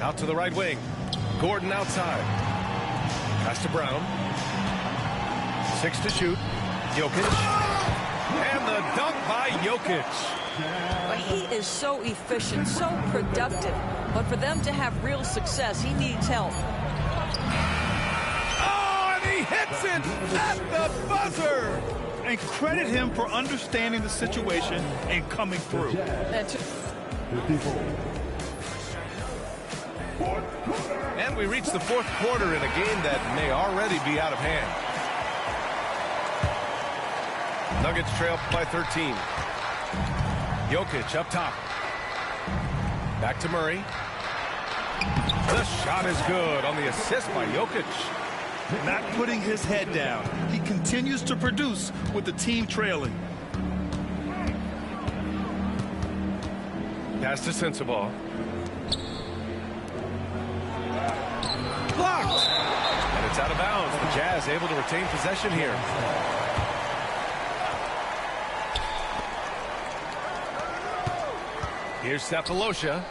Out to the right wing. Gordon outside. Pass to Brown. 6 to shoot. Jokic. And the dunk by Jokic. But he is so efficient, so productive. But for them to have real success, he needs help. Oh, and he hits it at the buzzer. And credit him for understanding the situation and coming through. And we reach the fourth quarter in a game that may already be out of hand. Nuggets trail by 13. Jokic up top. Back to Murray. The shot is good on the assist by Jokic. Not putting his head down. He continues to produce with the team trailing. Pass to Sensabaugh. Blocked! And it's out of bounds. The Jazz able to retain possession here. Here's Sefolosha.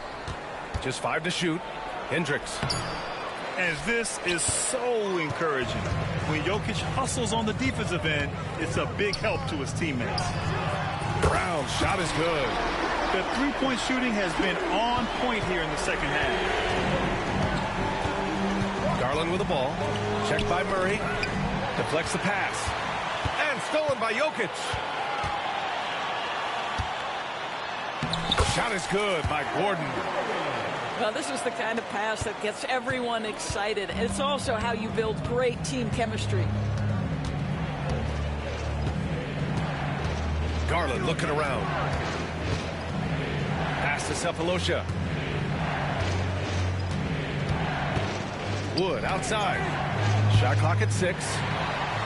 Just 5 to shoot. Hendricks. And this is so encouraging. When Jokic hustles on the defensive end, it's a big help to his teammates. Brown's shot is good. The three-point shooting has been on point here in the second half. Garland with the ball. Checked by Murray. Deflects the pass. And stolen by Jokic. Shot is good by Gordon. Well, this is the kind of pass that gets everyone excited. It's also how you build great team chemistry. Garland looking around. Pass to Sefolosha. Wood outside. Shot clock at 6.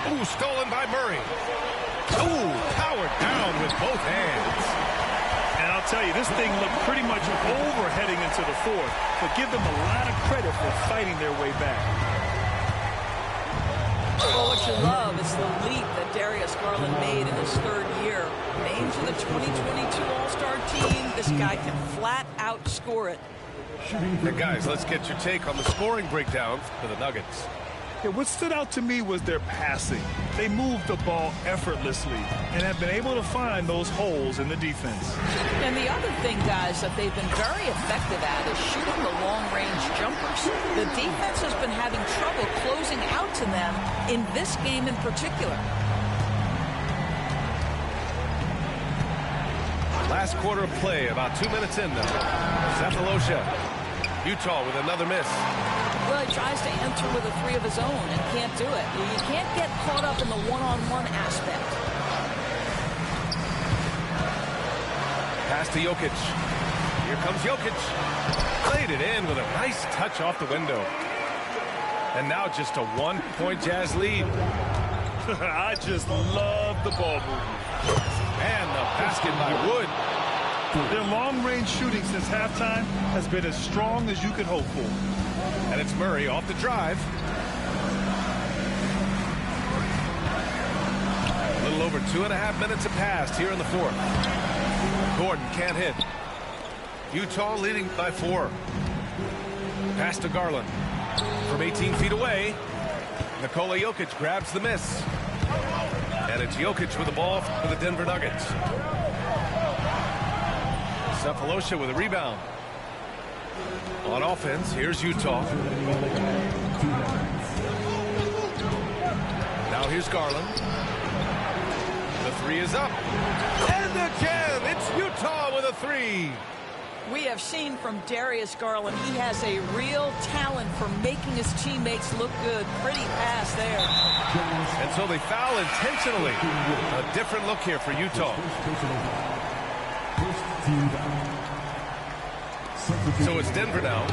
Ooh, stolen by Murray. Ooh, powered down with both hands. And I'll tell you, this thing looked pretty much over heading into the fourth, but give them a lot of credit for fighting their way back. Well, what you love is the leap that Darius Garland made in his third year. Named to the 2022 All-Star team, this guy can flat out score it. Hey guys, let's get your take on the scoring breakdown for the Nuggets. Yeah, what stood out to me was their passing. They moved the ball effortlessly and have been able to find those holes in the defense. And the other thing, guys, that they've been very effective at is shooting the long-range jumpers. The defense has been having trouble closing out to them in this game in particular. Last quarter of play, about 2 minutes in now. Sefolosha. Utah with another miss. Well, he tries to enter with a three of his own and can't do it. You can't get caught up in the one-on-one aspect. Pass to Jokic. Here comes Jokic. Played it in with a nice touch off the window. And now just a 1-point Jazz lead. I just love the ball movement. And the basket by Wood. Their long-range shooting since halftime has been as strong as you could hope for. And it's Murray off the drive. A little over 2.5 minutes have passed here in the fourth. Gordon can't hit. Utah leading by 4. Pass to Garland. From 18 feet away, Nikola Jokic grabs the miss. And it's Jokic with the ball for the Denver Nuggets. Sefolosha with a rebound. On offense, here's Utah. Now here's Garland. The 3 is up. And again, it's Utah with a 3. We have seen from Darius Garland, he has a real talent for making his teammates look good. Pretty pass there. And so they foul intentionally. A different look here for Utah. So it's Denver now.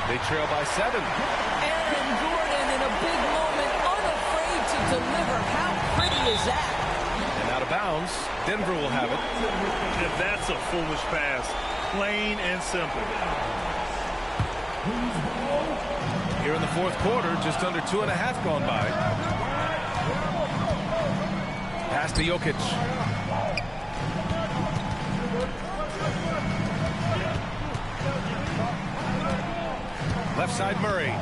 They trail by 7. Aaron Gordon in a big moment, unafraid to deliver. How pretty is that? And out of bounds, Denver will have it. And that's a foolish pass. Plain and simple. Here in the fourth quarter, just under 2.5 gone by. Pass to Jokic. Left side Murray.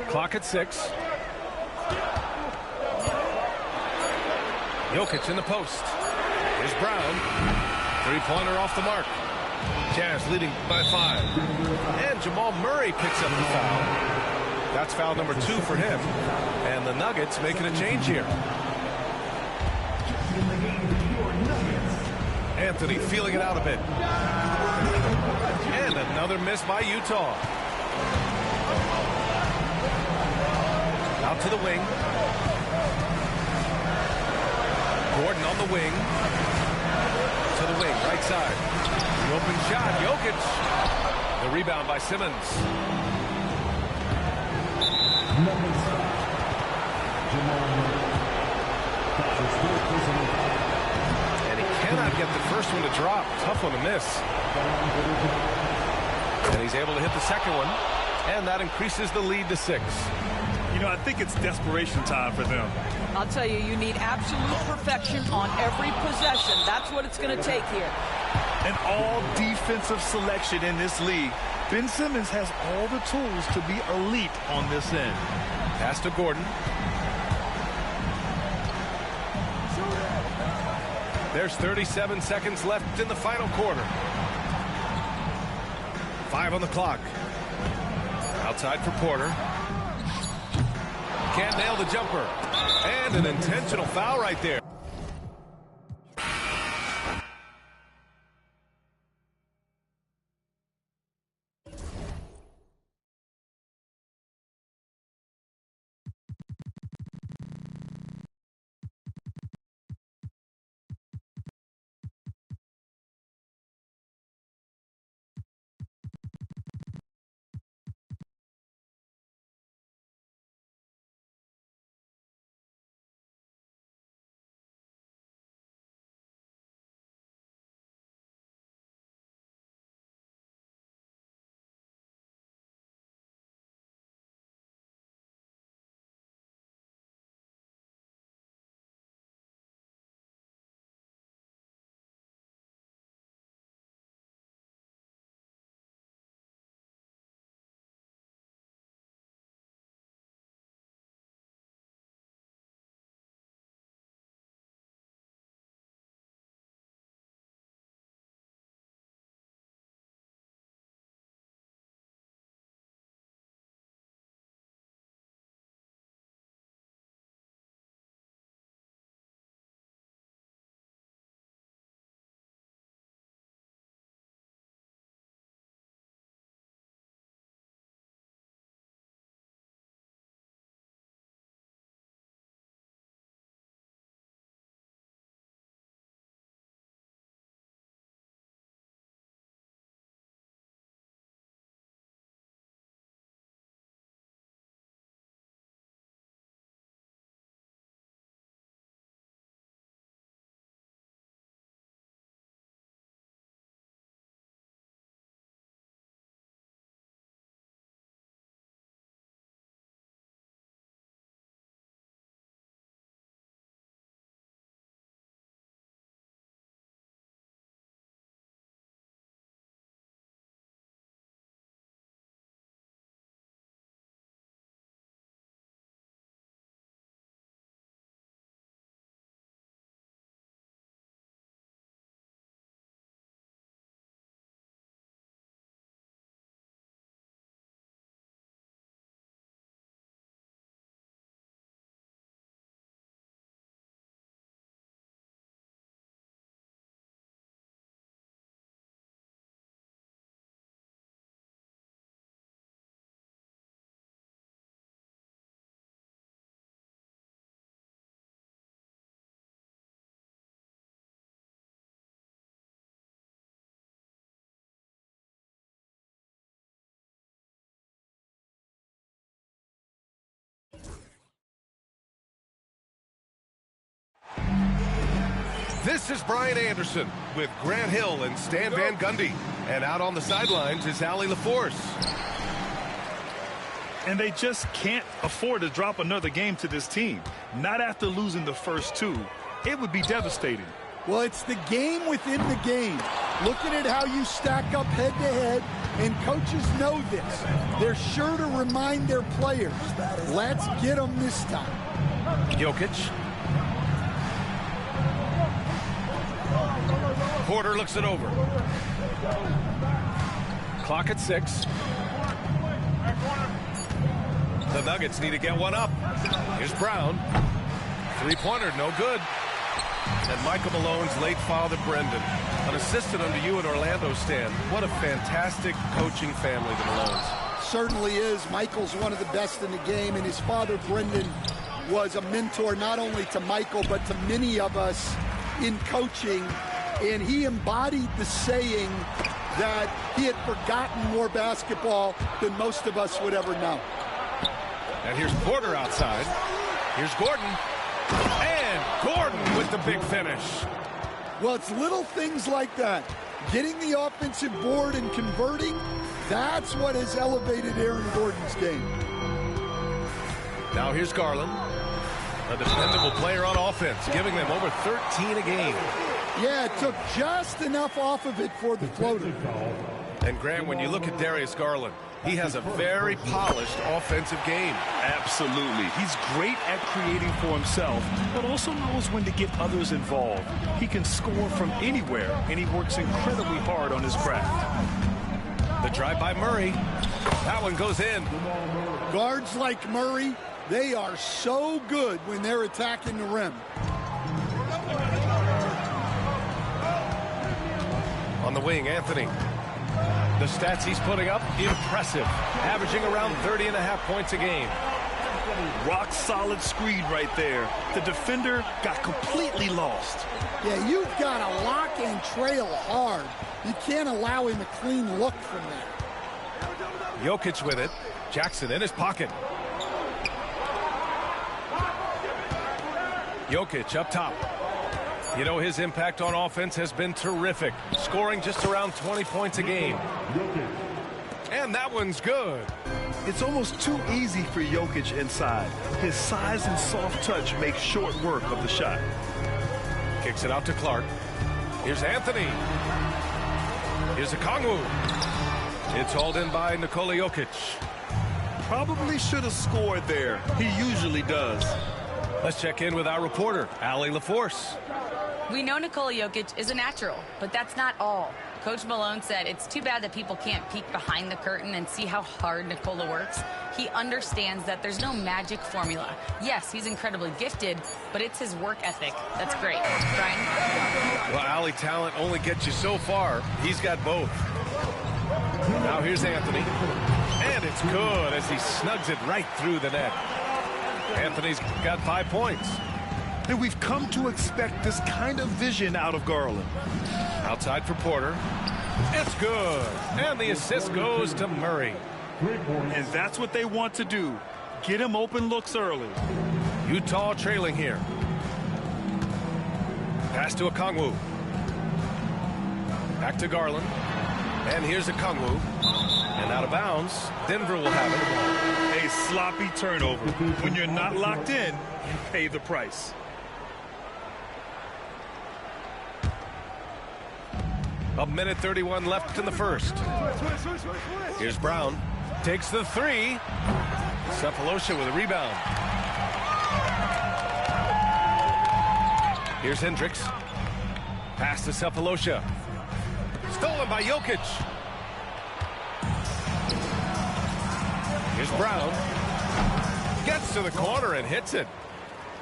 Clock at 6. Jokic in the post. Here's Brown. Three-pointer off the mark. Jazz leading by 5. And Jamal Murray picks up the foul. That's foul number 2 for him. And And the Nuggets making a change here. Anthony feeling it out a bit. And another miss by Utah. Out to the wing. Gordon on the wing. To the wing, right side. The open shot, Jokic. The rebound by Simmons. And he cannot get the first one to drop. Tough one to miss. And he's able to hit the second one. And that increases the lead to 6. You know, I think it's desperation time for them. I'll tell you, you need absolute perfection on every possession. That's what it's going to take here. An all-defensive selection in this league. Ben Simmons has all the tools to be elite on this end. Pass to Gordon. There's 37 seconds left in the final quarter. 5 on the clock. Outside for Porter. Can't nail the jumper. And an intentional foul right there. This is Brian Anderson with Grant Hill and Stan Van Gundy. And out on the sidelines is Allie LaForce. And they just can't afford to drop another game to this team. Not after losing the first 2. It would be devastating. Well, it's the game within the game. Looking at how you stack up head-to-head, and coaches know this. They're sure to remind their players, let's get them this time. Jokic. Porter looks it over. Clock at 6. The Nuggets need to get one up. Here's Brown. Three-pointer, no good. And Michael Malone's late father, Brendan, an assistant under you in Orlando, Stan. What a fantastic coaching family, the Malones. Certainly is. Michael's one of the best in the game, and his father, Brendan, was a mentor not only to Michael, but to many of us in coaching. And he embodied the saying that he had forgotten more basketball than most of us would ever know. And here's Porter outside. Here's Gordon. And Gordon with the big finish. Well, it's little things like that. Getting the offensive board and converting, that's what has elevated Aaron Gordon's game. Now here's Garland, a dependable player on offense, giving them over 13 a game. Yeah, it took just enough off of it for the floater. And Graham, when you look at Darius Garland, he has a very polished offensive game. Absolutely. He's great at creating for himself, but also knows when to get others involved. He can score from anywhere, and he works incredibly hard on his craft. The drive by Murray. That one goes in. Guards like Murray, they are so good when they're attacking the rim. On the wing, Anthony. The stats he's putting up, impressive. Averaging around 30.5 points a game. Rock solid screen right there. The defender got completely lost. Yeah, you've got to lock and trail hard. You can't allow him a clean look from that. Jokic with it. Jackson in his pocket. Jokic up top. You know, his impact on offense has been terrific, scoring just around 20 points a game. And that one's good. It's almost too easy for Jokic inside. His size and soft touch make short work of the shot. Kicks it out to Clark. Here's Anthony. Here's Okongwu. It's hauled in by Nikola Jokic. Probably should have scored there. He usually does. Let's check in with our reporter, Allie LaForce. We know Nikola Jokic is a natural, but that's not all. Coach Malone said it's too bad that people can't peek behind the curtain and see how hard Nikola works. He understands that there's no magic formula. Yes, he's incredibly gifted, but it's his work ethic that's great. Brian? Well, Allie, talent only gets you so far. He's got both. Now here's Anthony. And it's good as he snugs it right through the net. Anthony's got 5 points. And we've come to expect this kind of vision out of Garland. Outside for Porter. It's good. And the assist goes to Murray. And that's what they want to do. Get him open looks early. Utah trailing here. Pass to Okongwu. Back to Garland. And here's Okongwu. And out of bounds. Denver will have it. A sloppy turnover. When you're not locked in, you pay the price. A minute 31 left in the first. Here's Brown. Takes the three. Sefolosha with a rebound. Here's Hendricks. Pass to Sefolosha. Stolen by Jokic. Here's Brown. Gets to the corner and hits it.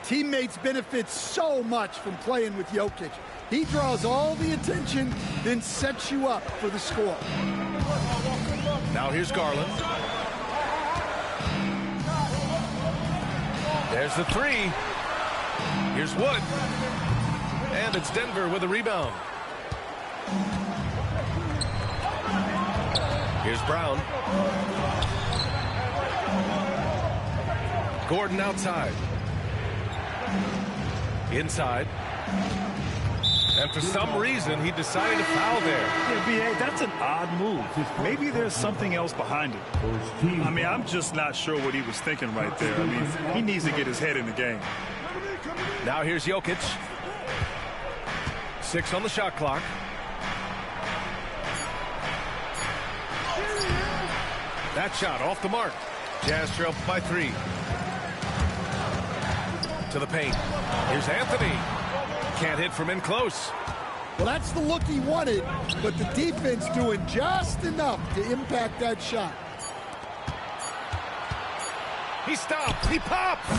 Teammates benefit so much from playing with Jokic. He draws all the attention, then sets you up for the score. Now here's Garland. There's the three. Here's Wood. And it's Denver with a rebound. Here's Brown. Gordon outside. Inside. And for some reason, he decided to foul there. Yeah, B.A., that's an odd move. Maybe there's something else behind it. I mean, I'm just not sure what he was thinking right there. I mean, he needs to get his head in the game. Now here's Jokic. 6 on the shot clock. That shot off the mark. Jazz trail by 3. To the paint. Here's Anthony. Can't hit from in close. Well, that's the look he wanted, but the defense doing just enough to impact that shot. He stops. He pops.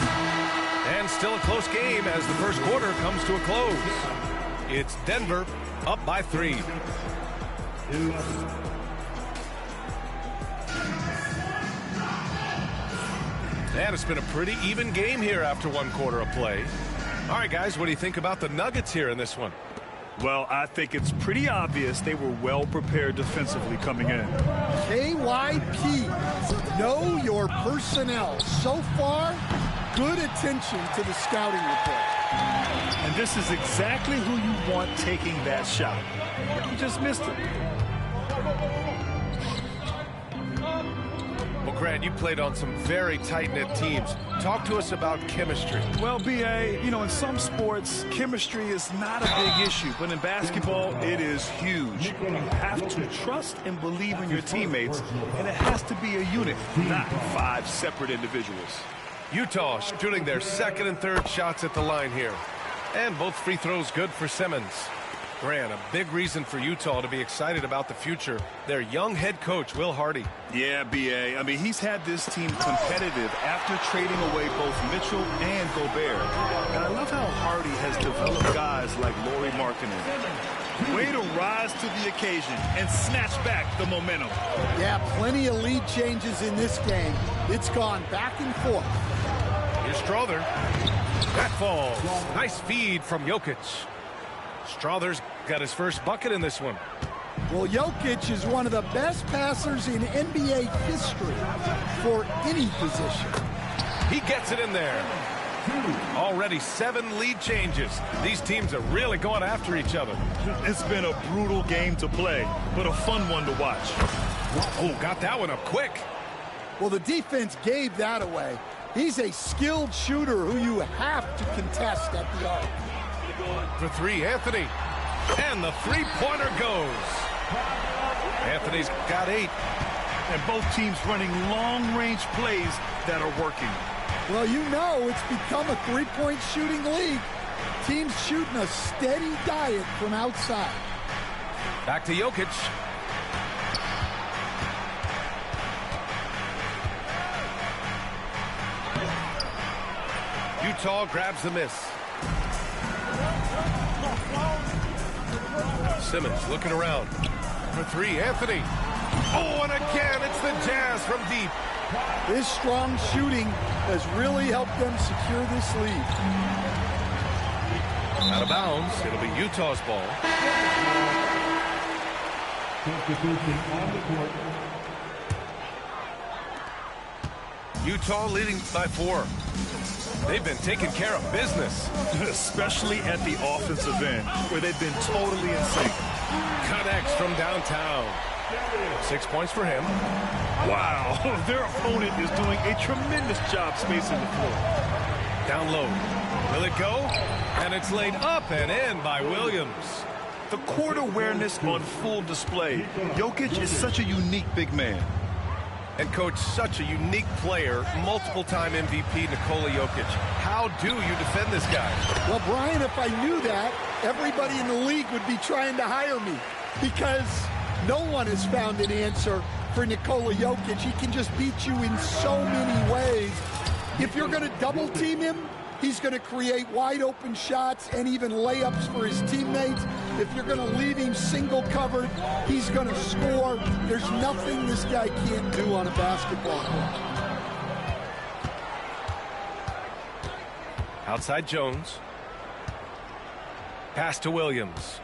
And still a close game as the first quarter comes to a close. It's Denver up by 3. And it's been a pretty even game here after one quarter of play. All right, guys, what do you think about the Nuggets here in this one? Well, I think it's pretty obvious they were well prepared defensively coming in. KYP, know your personnel. So far, good attention to the scouting report. And this is exactly who you want taking that shot. You just missed it. Well, Grant, you played on some very tight-knit teams. Talk to us about chemistry. Well, B.A., you know, in some sports, chemistry is not a big issue. But in basketball, it is huge. You have to trust and believe in your teammates, and it has to be a unit, not 5 separate individuals. Utah shooting their second and third shots at the line here. And both free throws good for Simmons. Grant, a big reason for Utah to be excited about the future. Their young head coach, Will Hardy. Yeah, B.A. I mean, he's had this team competitive after trading away both Mitchell and Gobert. And I love how Hardy has developed guys like Lauri Markkanen. Way to rise to the occasion and snatch back the momentum. Yeah, plenty of lead changes in this game. It's gone back and forth. Here's Strother. That falls. Nice feed from Jokic. Strother's got his first bucket in this one. Well, Jokic is one of the best passers in NBA history for any position. He gets it in there. Already 7 lead changes. These teams are really going after each other. It's been a brutal game to play, but a fun one to watch. Oh, got that one up quick. Well, the defense gave that away. He's a skilled shooter who you have to contest at the arc. For 3, Anthony. And the three-pointer goes. Anthony's got 8. And both teams running long-range plays that are working. Well, you know it's become a three-point shooting league. Teams shooting a steady diet from outside. Back to Jokic. Utah grabs the miss. Simmons looking around. For 3, Anthony. Oh, and again, it's the Jazz from deep. This strong shooting has really helped them secure this lead. Out of bounds. It'll be Utah's ball. Utah leading by 4. They've been taking care of business. Especially at the offensive end, where they've been totally in sync. Connects from downtown. 6 points for him. Wow, their opponent is doing a tremendous job spacing the floor. Down low. Will it go? And it's laid up and in by Williams. The court awareness on full display. Jokic is such a unique big man. And coach, such a unique player, multiple-time MVP Nikola Jokic. How do you defend this guy? Well, Brian, if I knew that, everybody in the league would be trying to hire me because no one has found an answer for Nikola Jokic. He can just beat you in so many ways. If you're going to double-team him, he's going to create wide-open shots and even layups for his teammates. If you're going to leave him single-covered, he's going to score. There's nothing this guy can't do on a basketball court. Outside Jones. Pass to Williams.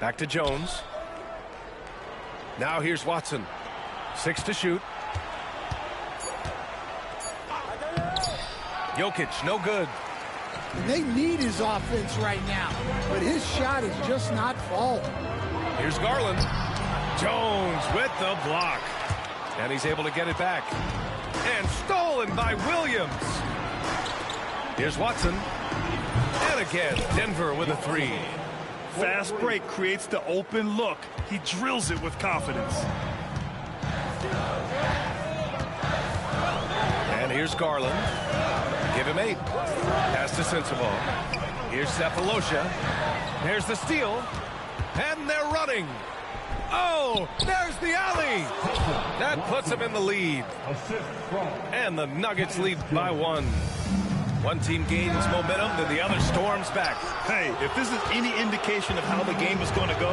Back to Jones. Now here's Watson. 6 to shoot. Jokic, no good. They need his offense right now, but his shot is just not falling. Here's Garland. Jones with the block. And he's able to get it back. And stolen by Williams. Here's Watson. And again, Denver with a 3. Fast break creates the open look. He drills it with confidence. And here's Garland. Give him 8. Pass to Sensabaugh. Here's Sefolosha. There's the steal. And they're running. Oh, there's the alley. That puts them in the lead. And the Nuggets lead by 1. One team gains momentum, then the other storms back. Hey, if this is any indication of how the game is going to go,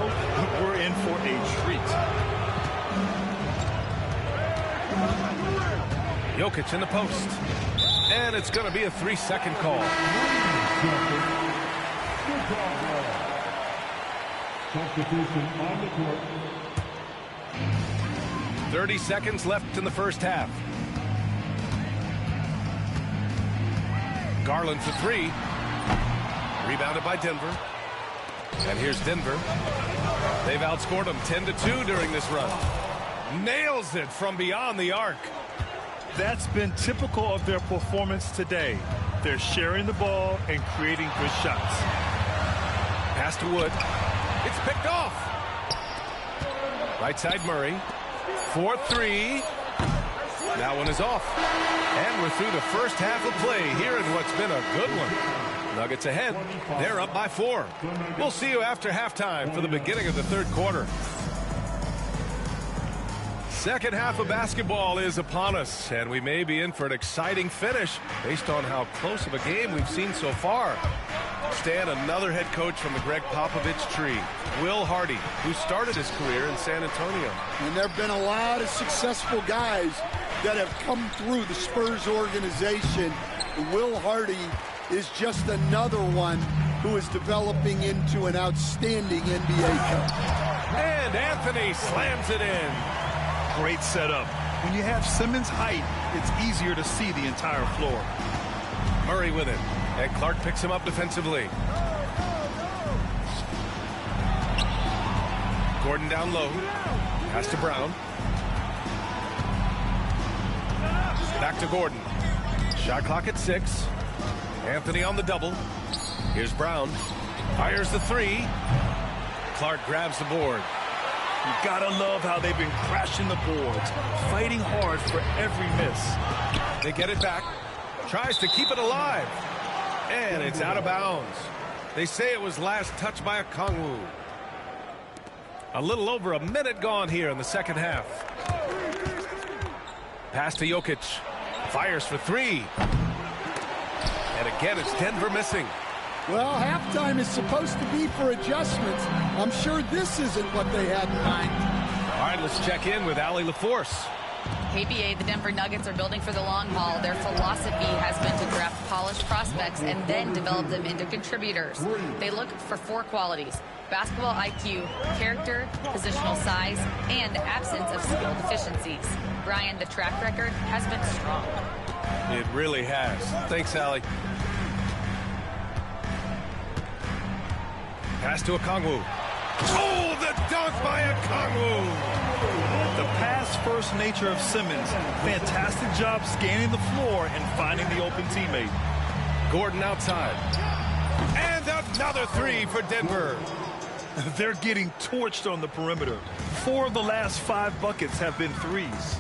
we're in for a treat. Jokic in the post. And it's going to be a 3-second call. 30 seconds left in the first half. Garland for 3. Rebounded by Denver. And here's Denver. They've outscored them 10-2 during this run. Nails it from beyond the arc. That's been typical of their performance today. They're sharing the ball and creating good shots. Pass to Wood. It's picked off. Right side Murray. 4-3. That one is off. And we're through the first half of play here in what's been a good one. Nuggets ahead. They're up by 4. We'll see you after halftime for the beginning of the third quarter. Second half of basketball is upon us, and we may be in for an exciting finish based on how close of a game we've seen so far. Stan, another head coach from the Greg Popovich tree, Will Hardy, who started his career in San Antonio. And there have been a lot of successful guys that have come through the Spurs organization. Will Hardy is just another one who is developing into an outstanding NBA coach. And Anthony slams it in. Great setup. When you have Simmons' height, it's easier to see the entire floor. Murray with it. And Clark picks him up defensively. Gordon down low. Pass to Brown. Back to Gordon. Shot clock at 6. Anthony on the double. Here's Brown. Fires the 3. Clark grabs the board. You gotta love how they've been crashing the boards, fighting hard for every miss. They get it back. Tries to keep it alive. And it's out of bounds. They say it was last touched by Okongwu. A little over a minute gone here in the second half. Pass to Jokic. Fires for 3. And again, it's Denver missing. Well, halftime is supposed to be for adjustments. I'm sure this isn't what they had in mind. All right, let's check in with Allie LaForce. KBA, the Denver Nuggets are building for the long haul. Their philosophy has been to draft polished prospects and then develop them into contributors. They look for 4 qualities: basketball IQ, character, positional size, and absence of skill deficiencies. Brian, the track record has been strong. It really has. Thanks, Allie. Pass to Okongwu. Oh, the dunk by Okongwu! The pass-first nature of Simmons. Fantastic job scanning the floor and finding the open teammate. Gordon outside. And another 3 for Denver. They're getting torched on the perimeter. 4 of the last 5 buckets have been threes.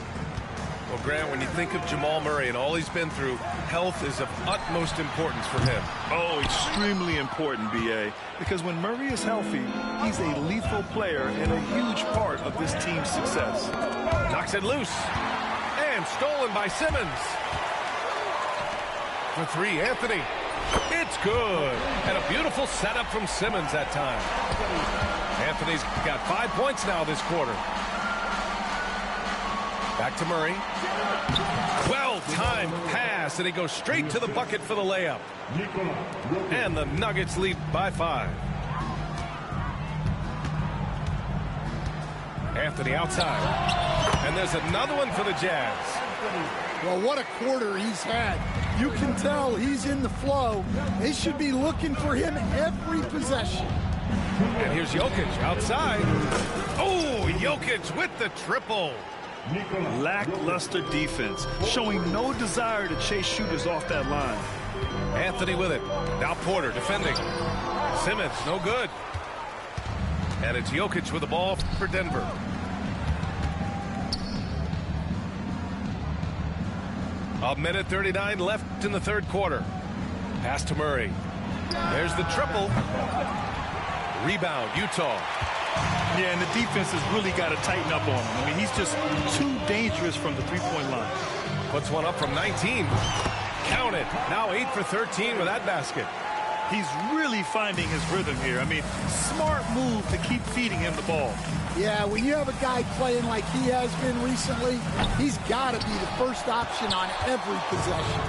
Well, Grant, when you think of Jamal Murray and all he's been through, health is of utmost importance for him. Oh, extremely important, B.A., because when Murray is healthy, he's a lethal player and a huge part of this team's success. Knocks it loose. And stolen by Simmons. For 3, Anthony. It's good. And a beautiful setup from Simmons that time. Anthony's got 5 points now this quarter. Back to Murray. Well-timed pass, and he goes straight to the bucket for the layup. And the Nuggets lead by 5. Anthony outside. And there's another one for the Jazz. Well, what a quarter he's had. You can tell he's in the flow. They should be looking for him every possession. And here's Jokic outside. Oh, Jokic with the triple. Lackluster defense, showing no desire to chase shooters off that line. Anthony with it. Now Porter defending. Simmons, no good. And it's Jokic with the ball for Denver. A minute 39 left in the third quarter. Pass to Murray. There's the triple. Rebound, Utah. Yeah, and the defense has really got to tighten up on him. I mean, he's just too dangerous from the three-point line. Puts one up from 19. Count it. Now 8 for 13 with that basket. He's really finding his rhythm here. I mean, smart move to keep feeding him the ball. Yeah, when you have a guy playing like he has been recently, he's got to be the first option on every possession.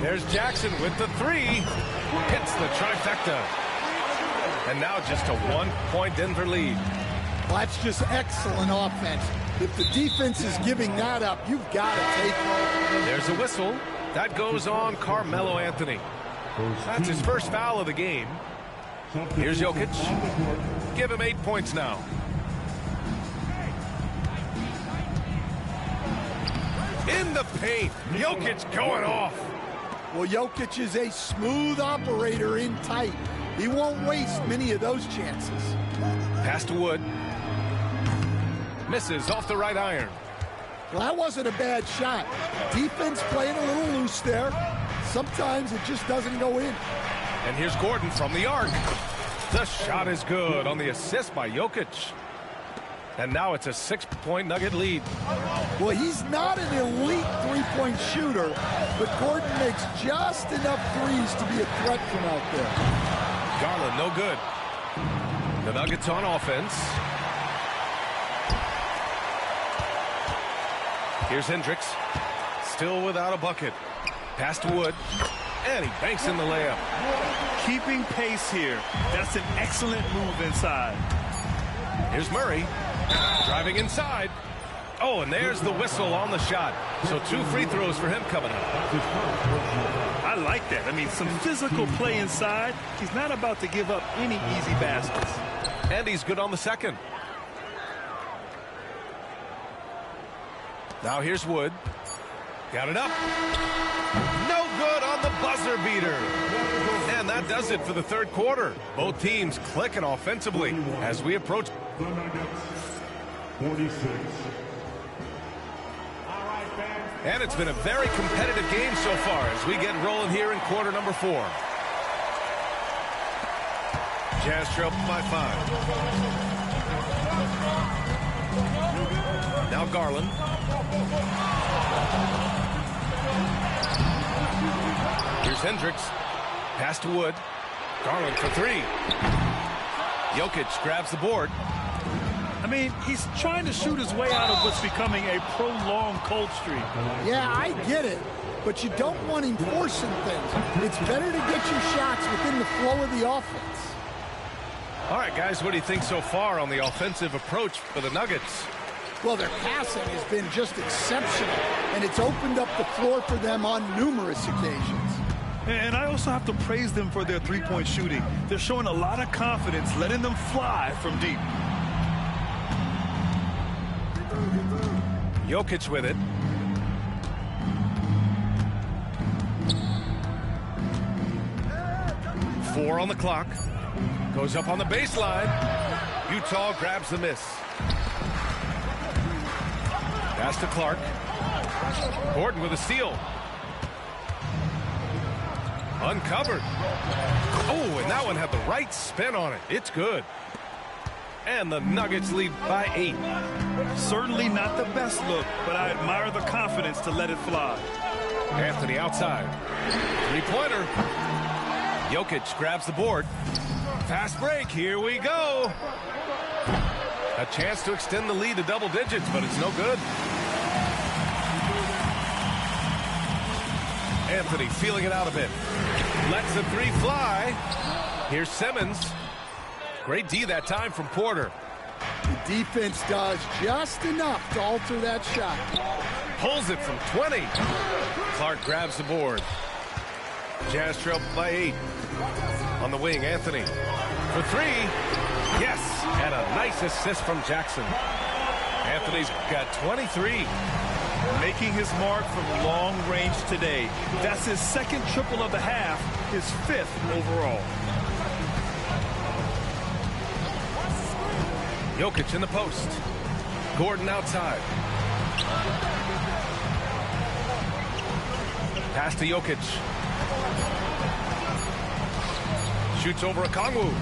There's Jackson with the 3. Hits the trifecta. And now just a 1-point Denver lead. Well, that's just excellent offense. If the defense is giving that up, you've got to take it. There's a whistle. That goes on Carmelo Anthony. That's his first foul of the game. Here's Jokic. Give him 8 points now. In the paint. Jokic going off. Well, Jokic is a smooth operator in tight. He won't waste many of those chances. Pass to Wood. Misses off the right iron. Well, that wasn't a bad shot. Defense playing a little loose there. Sometimes it just doesn't go in. And here's Gordon from the arc. The shot is good on the assist by Jokic. And now it's a 6-point Nugget lead. Well, he's not an elite three-point shooter, but Gordon makes just enough threes to be a threat from out there. Garland, no good. The Nuggets on offense. Here's Hendricks. Still without a bucket. Pass to Wood. And he banks in the layup. Keeping pace here. That's an excellent move inside. Here's Murray. Driving inside. Oh, and there's the whistle on the shot. So 2 free throws for him coming up. I like that. I mean, some physical play inside. He's not about to give up any easy baskets. And he's good on the second. Now here's Wood. Got it up. No good on the buzzer beater. And that does it for the third quarter. Both teams clicking offensively as we approach. 46. And it's been a very competitive game so far as we get rolling here in quarter number 4. Jazz trail by 5. Now Garland. Here's Hendricks. Pass to Wood. Garland for 3. Jokic grabs the board. I mean, he's trying to shoot his way out of what's becoming a prolonged cold streak. Yeah, I get it, but you don't want him forcing things. It's better to get your shots within the flow of the offense. All right, guys, what do you think so far on the offensive approach for the Nuggets? Well, their passing has been just exceptional, and it's opened up the floor for them on numerous occasions. And I also have to praise them for their three-point shooting. They're showing a lot of confidence, letting them fly from deep. Jokic with it. Four on the clock. Goes up on the baseline. Utah grabs the miss. Pass to Clark. Gordon with a steal. Uncovered. Oh, and that one had the right spin on it. It's good. And the Nuggets lead by 8. Certainly not the best look, but I admire the confidence to let it fly. Anthony outside. Three-pointer. Jokic grabs the board. Fast break. Here we go. A chance to extend the lead to double digits, but it's no good. Anthony feeling it out a bit. Lets the 3 fly. Here's Simmons. Great D that time from Porter. The defense does just enough to alter that shot. Pulls it from 20. Clark grabs the board. Jazz trail by 8. On the wing, Anthony. For 3. Yes, and a nice assist from Jackson. Anthony's got 23. Making his mark from long range today. That's his second triple of the half, his 5th overall. Jokic in the post. Gordon outside. Pass to Jokic. Shoots over Okongwu.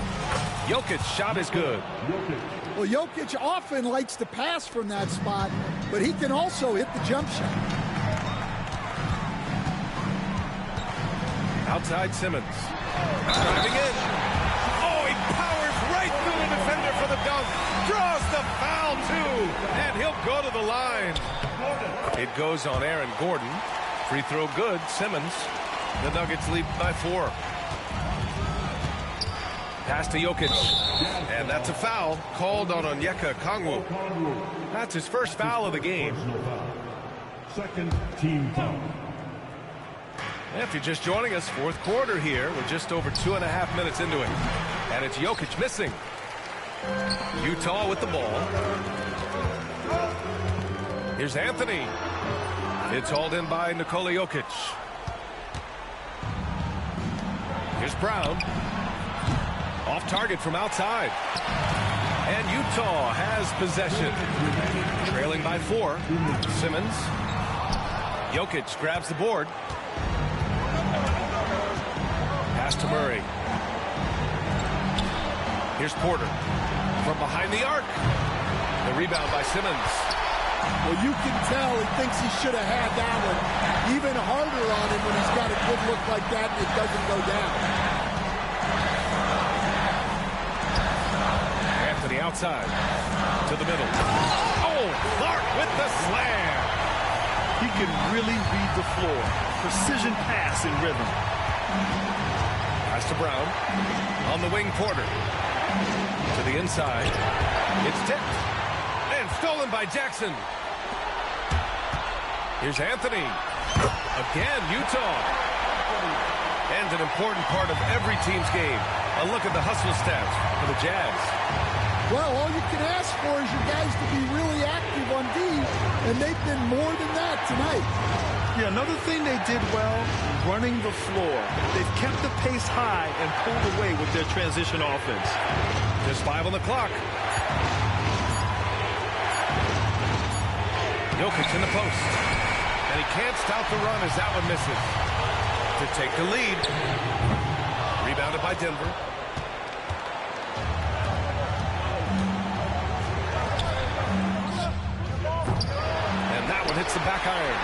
Jokic shot is good. Well, Jokic often likes to pass from that spot, but he can also hit the jump shot. Outside Simmons. Driving in. Oh, he powers right through the defender for the dunk. Draws the foul, too. And he'll go to the line. It goes on Aaron Gordon. Free throw good. Simmons. The Nuggets lead by 4. Pass to Jokic. And that's a foul called on Onyeka Okongwu. That's his first foul of the game. Second team foul. If you're just joining us, fourth quarter here. We're just over 2.5 minutes into it. And it's Jokic missing. Utah with the ball. Here's Anthony. It's hauled in by Nikola Jokic. Here's Brown. Off target from outside. And Utah has possession. Trailing by 4. Simmons. Jokic grabs the board. Pass to Murray. Here's Porter. From behind the arc. The rebound by Simmons. Well, you can tell he thinks he should have had that one. Even harder on him when he's got a good look like that and it doesn't go down. Anthony outside. To the middle. Oh, Clark with the slam. He can really read the floor. Precision pass in rhythm. Pass to Brown. On the wing, Porter. To the inside. It's tipped. And stolen by Jackson. Here's Anthony. Again, Utah. And an important part of every team's game. A look at the hustle stats for the Jazz. Well, all you can ask for is your guys to be really active on D, and they've been more than that tonight. Yeah, another thing they did well, running the floor. They've kept the pace high and pulled away with their transition offense. Just 5 on the clock. Jokic in the post. And he can't stop the run as that one misses. To take the lead. Rebounded by Denver. And that one hits the back iron.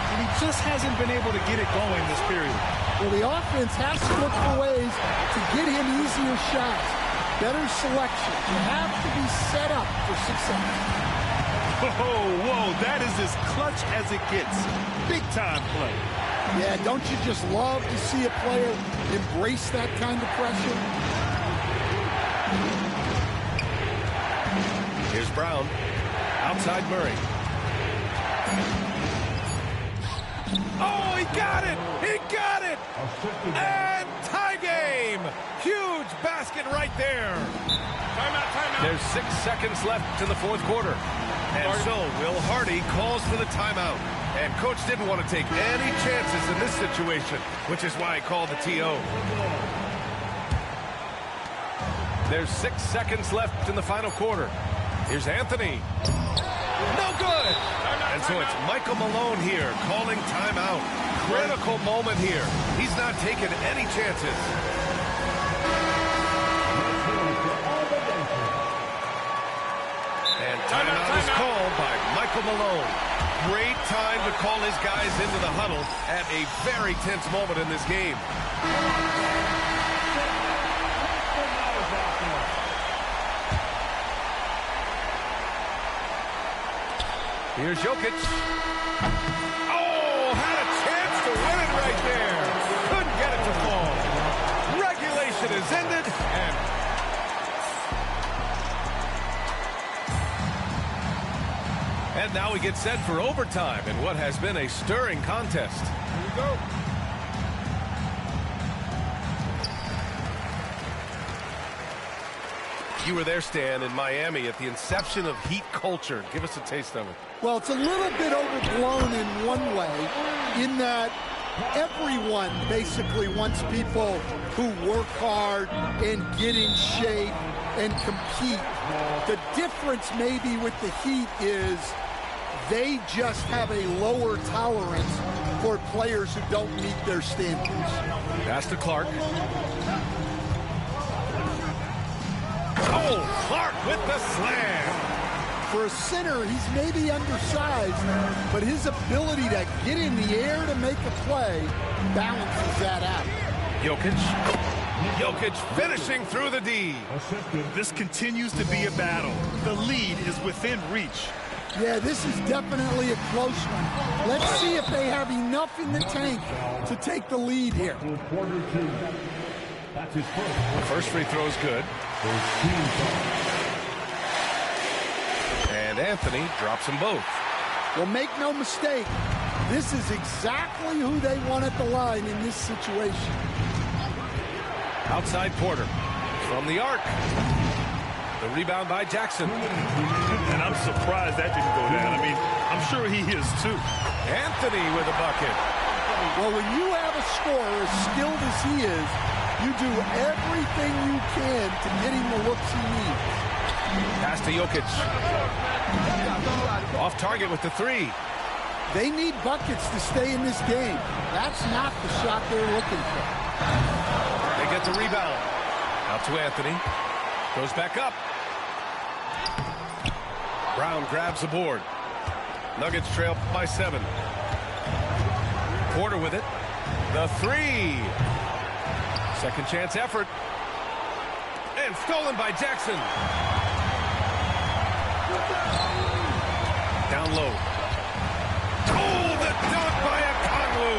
And he just hasn't been able to get it going this period. Well, the offense has to look for ways to get him easier shots. Better selection. You have to be set up for success. Whoa, that is as clutch as it gets. Big time play. Yeah, don't you just love to see a player embrace that kind of pressure? Here's Brown. Outside Murray. Oh, he got it! He got it! And tie game! Huge basket right there. Timeout. There's 6 seconds left in the fourth quarter. And so Will Hardy calls for the timeout. And coach didn't want to take any chances in this situation, which is why he called the TO. There's 6 seconds left in the final quarter. Here's Anthony. No good! And so it's Michael Malone here calling timeout. Critical moment here. He's not taking any chances. And timeout is called by Michael Malone. Great time to call his guys into the huddle at a very tense moment in this game. Here's Jokic. Oh, had a chance to win it right there. Couldn't get it to fall. Regulation is ended, and now we get set for overtime in what has been a stirring contest. Here we go. You were there, Stan, in Miami at the inception of Heat culture. Give us a taste of it. Well, it's a little bit overblown in one way, in that everyone basically wants people who work hard and get in shape and compete. The difference maybe with the Heat is they just have a lower tolerance for players who don't meet their standards. Pass to Clark. Oh, Clark with the slam. For a center, he's maybe undersized, but his ability to get in the air to make a play balances that out. Jokic finishing through the D. This continues to be a battle. The lead is within reach. Yeah, this is definitely a close one. Let's see if they have enough in the tank to take the lead here. First free throw is good. And Anthony drops them both. Well, make no mistake, this is exactly who they want at the line in this situation. Outside Porter from the arc. The rebound by Jackson. And I'm surprised that didn't go down. I mean, I'm sure he is too. Anthony with a bucket. Well, when you have a scorer as skilled as he is, you do everything you can to get him the looks he needs. Pass to Jokic. Off target with the three. They need buckets to stay in this game. That's not the shot they're looking for. They get the rebound. Out to Anthony. Goes back up. Brown grabs the board. Nuggets trail by 7. Porter with it. The three. Second chance effort. And stolen by Jackson. Down low. Oh, the dunk by Okongwu.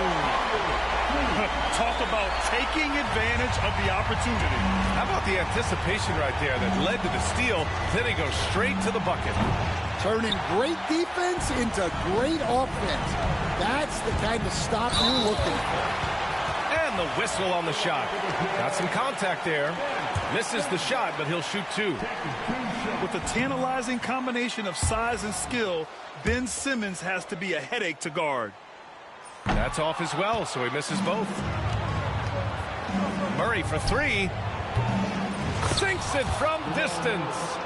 Talk about taking advantage of the opportunity. How about the anticipation right there that led to the steal? Then he goes straight to the bucket. Turning great defense into great offense. That's the kind of stop you're looking for. And the whistle on the shot. Got some contact there. Misses the shot, but he'll shoot 2. With a tantalizing combination of size and skill, Ben Simmons has to be a headache to guard. That's off as well, so he misses both. Murray for 3. Sinks it from distance.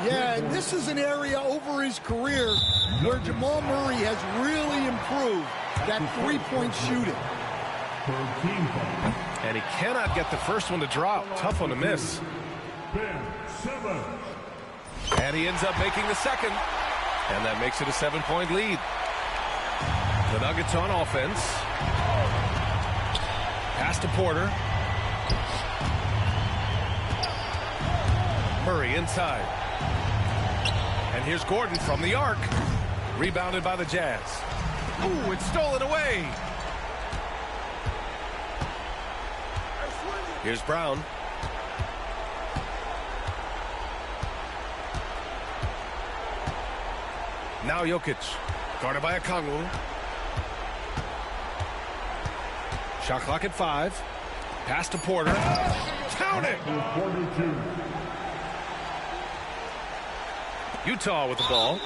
Yeah, and this is an area over his career where Jamal Murray has really improved that three-point shooting. And he cannot get the first one to drop. Tough one to miss. And he ends up making the second. And that makes it a 7-point lead. The Nuggets on offense. Pass to Porter. Murray inside. And here's Gordon from the arc. Rebounded by the Jazz. Ooh, it's stolen away. Here's Brown. Now Jokic. Guarded by Okongwu. Shot clock at 5. Pass to Porter. Count it! Utah with the ball.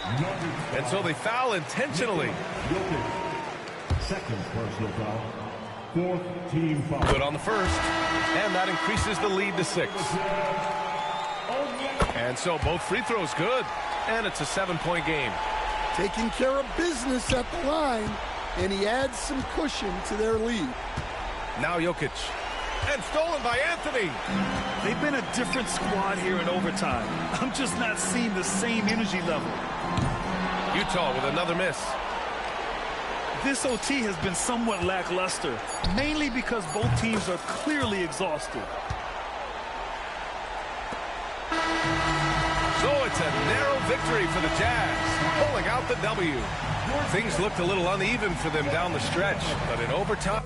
And so they foul intentionally. Second personal foul. 4th team foul. Good on the first. And that increases the lead to 6. And so both free throws good. And it's a 7-point game. Taking care of business at the line, and he adds some cushion to their lead. Now Jokic. And stolen by Anthony. They've been a different squad here in overtime. I'm just not seeing the same energy level. Utah with another miss. This OT has been somewhat lackluster, mainly because both teams are clearly exhausted. So it's a narrow victory for the Jazz, pulling out the W. Things looked a little uneven for them down the stretch, but in overtime...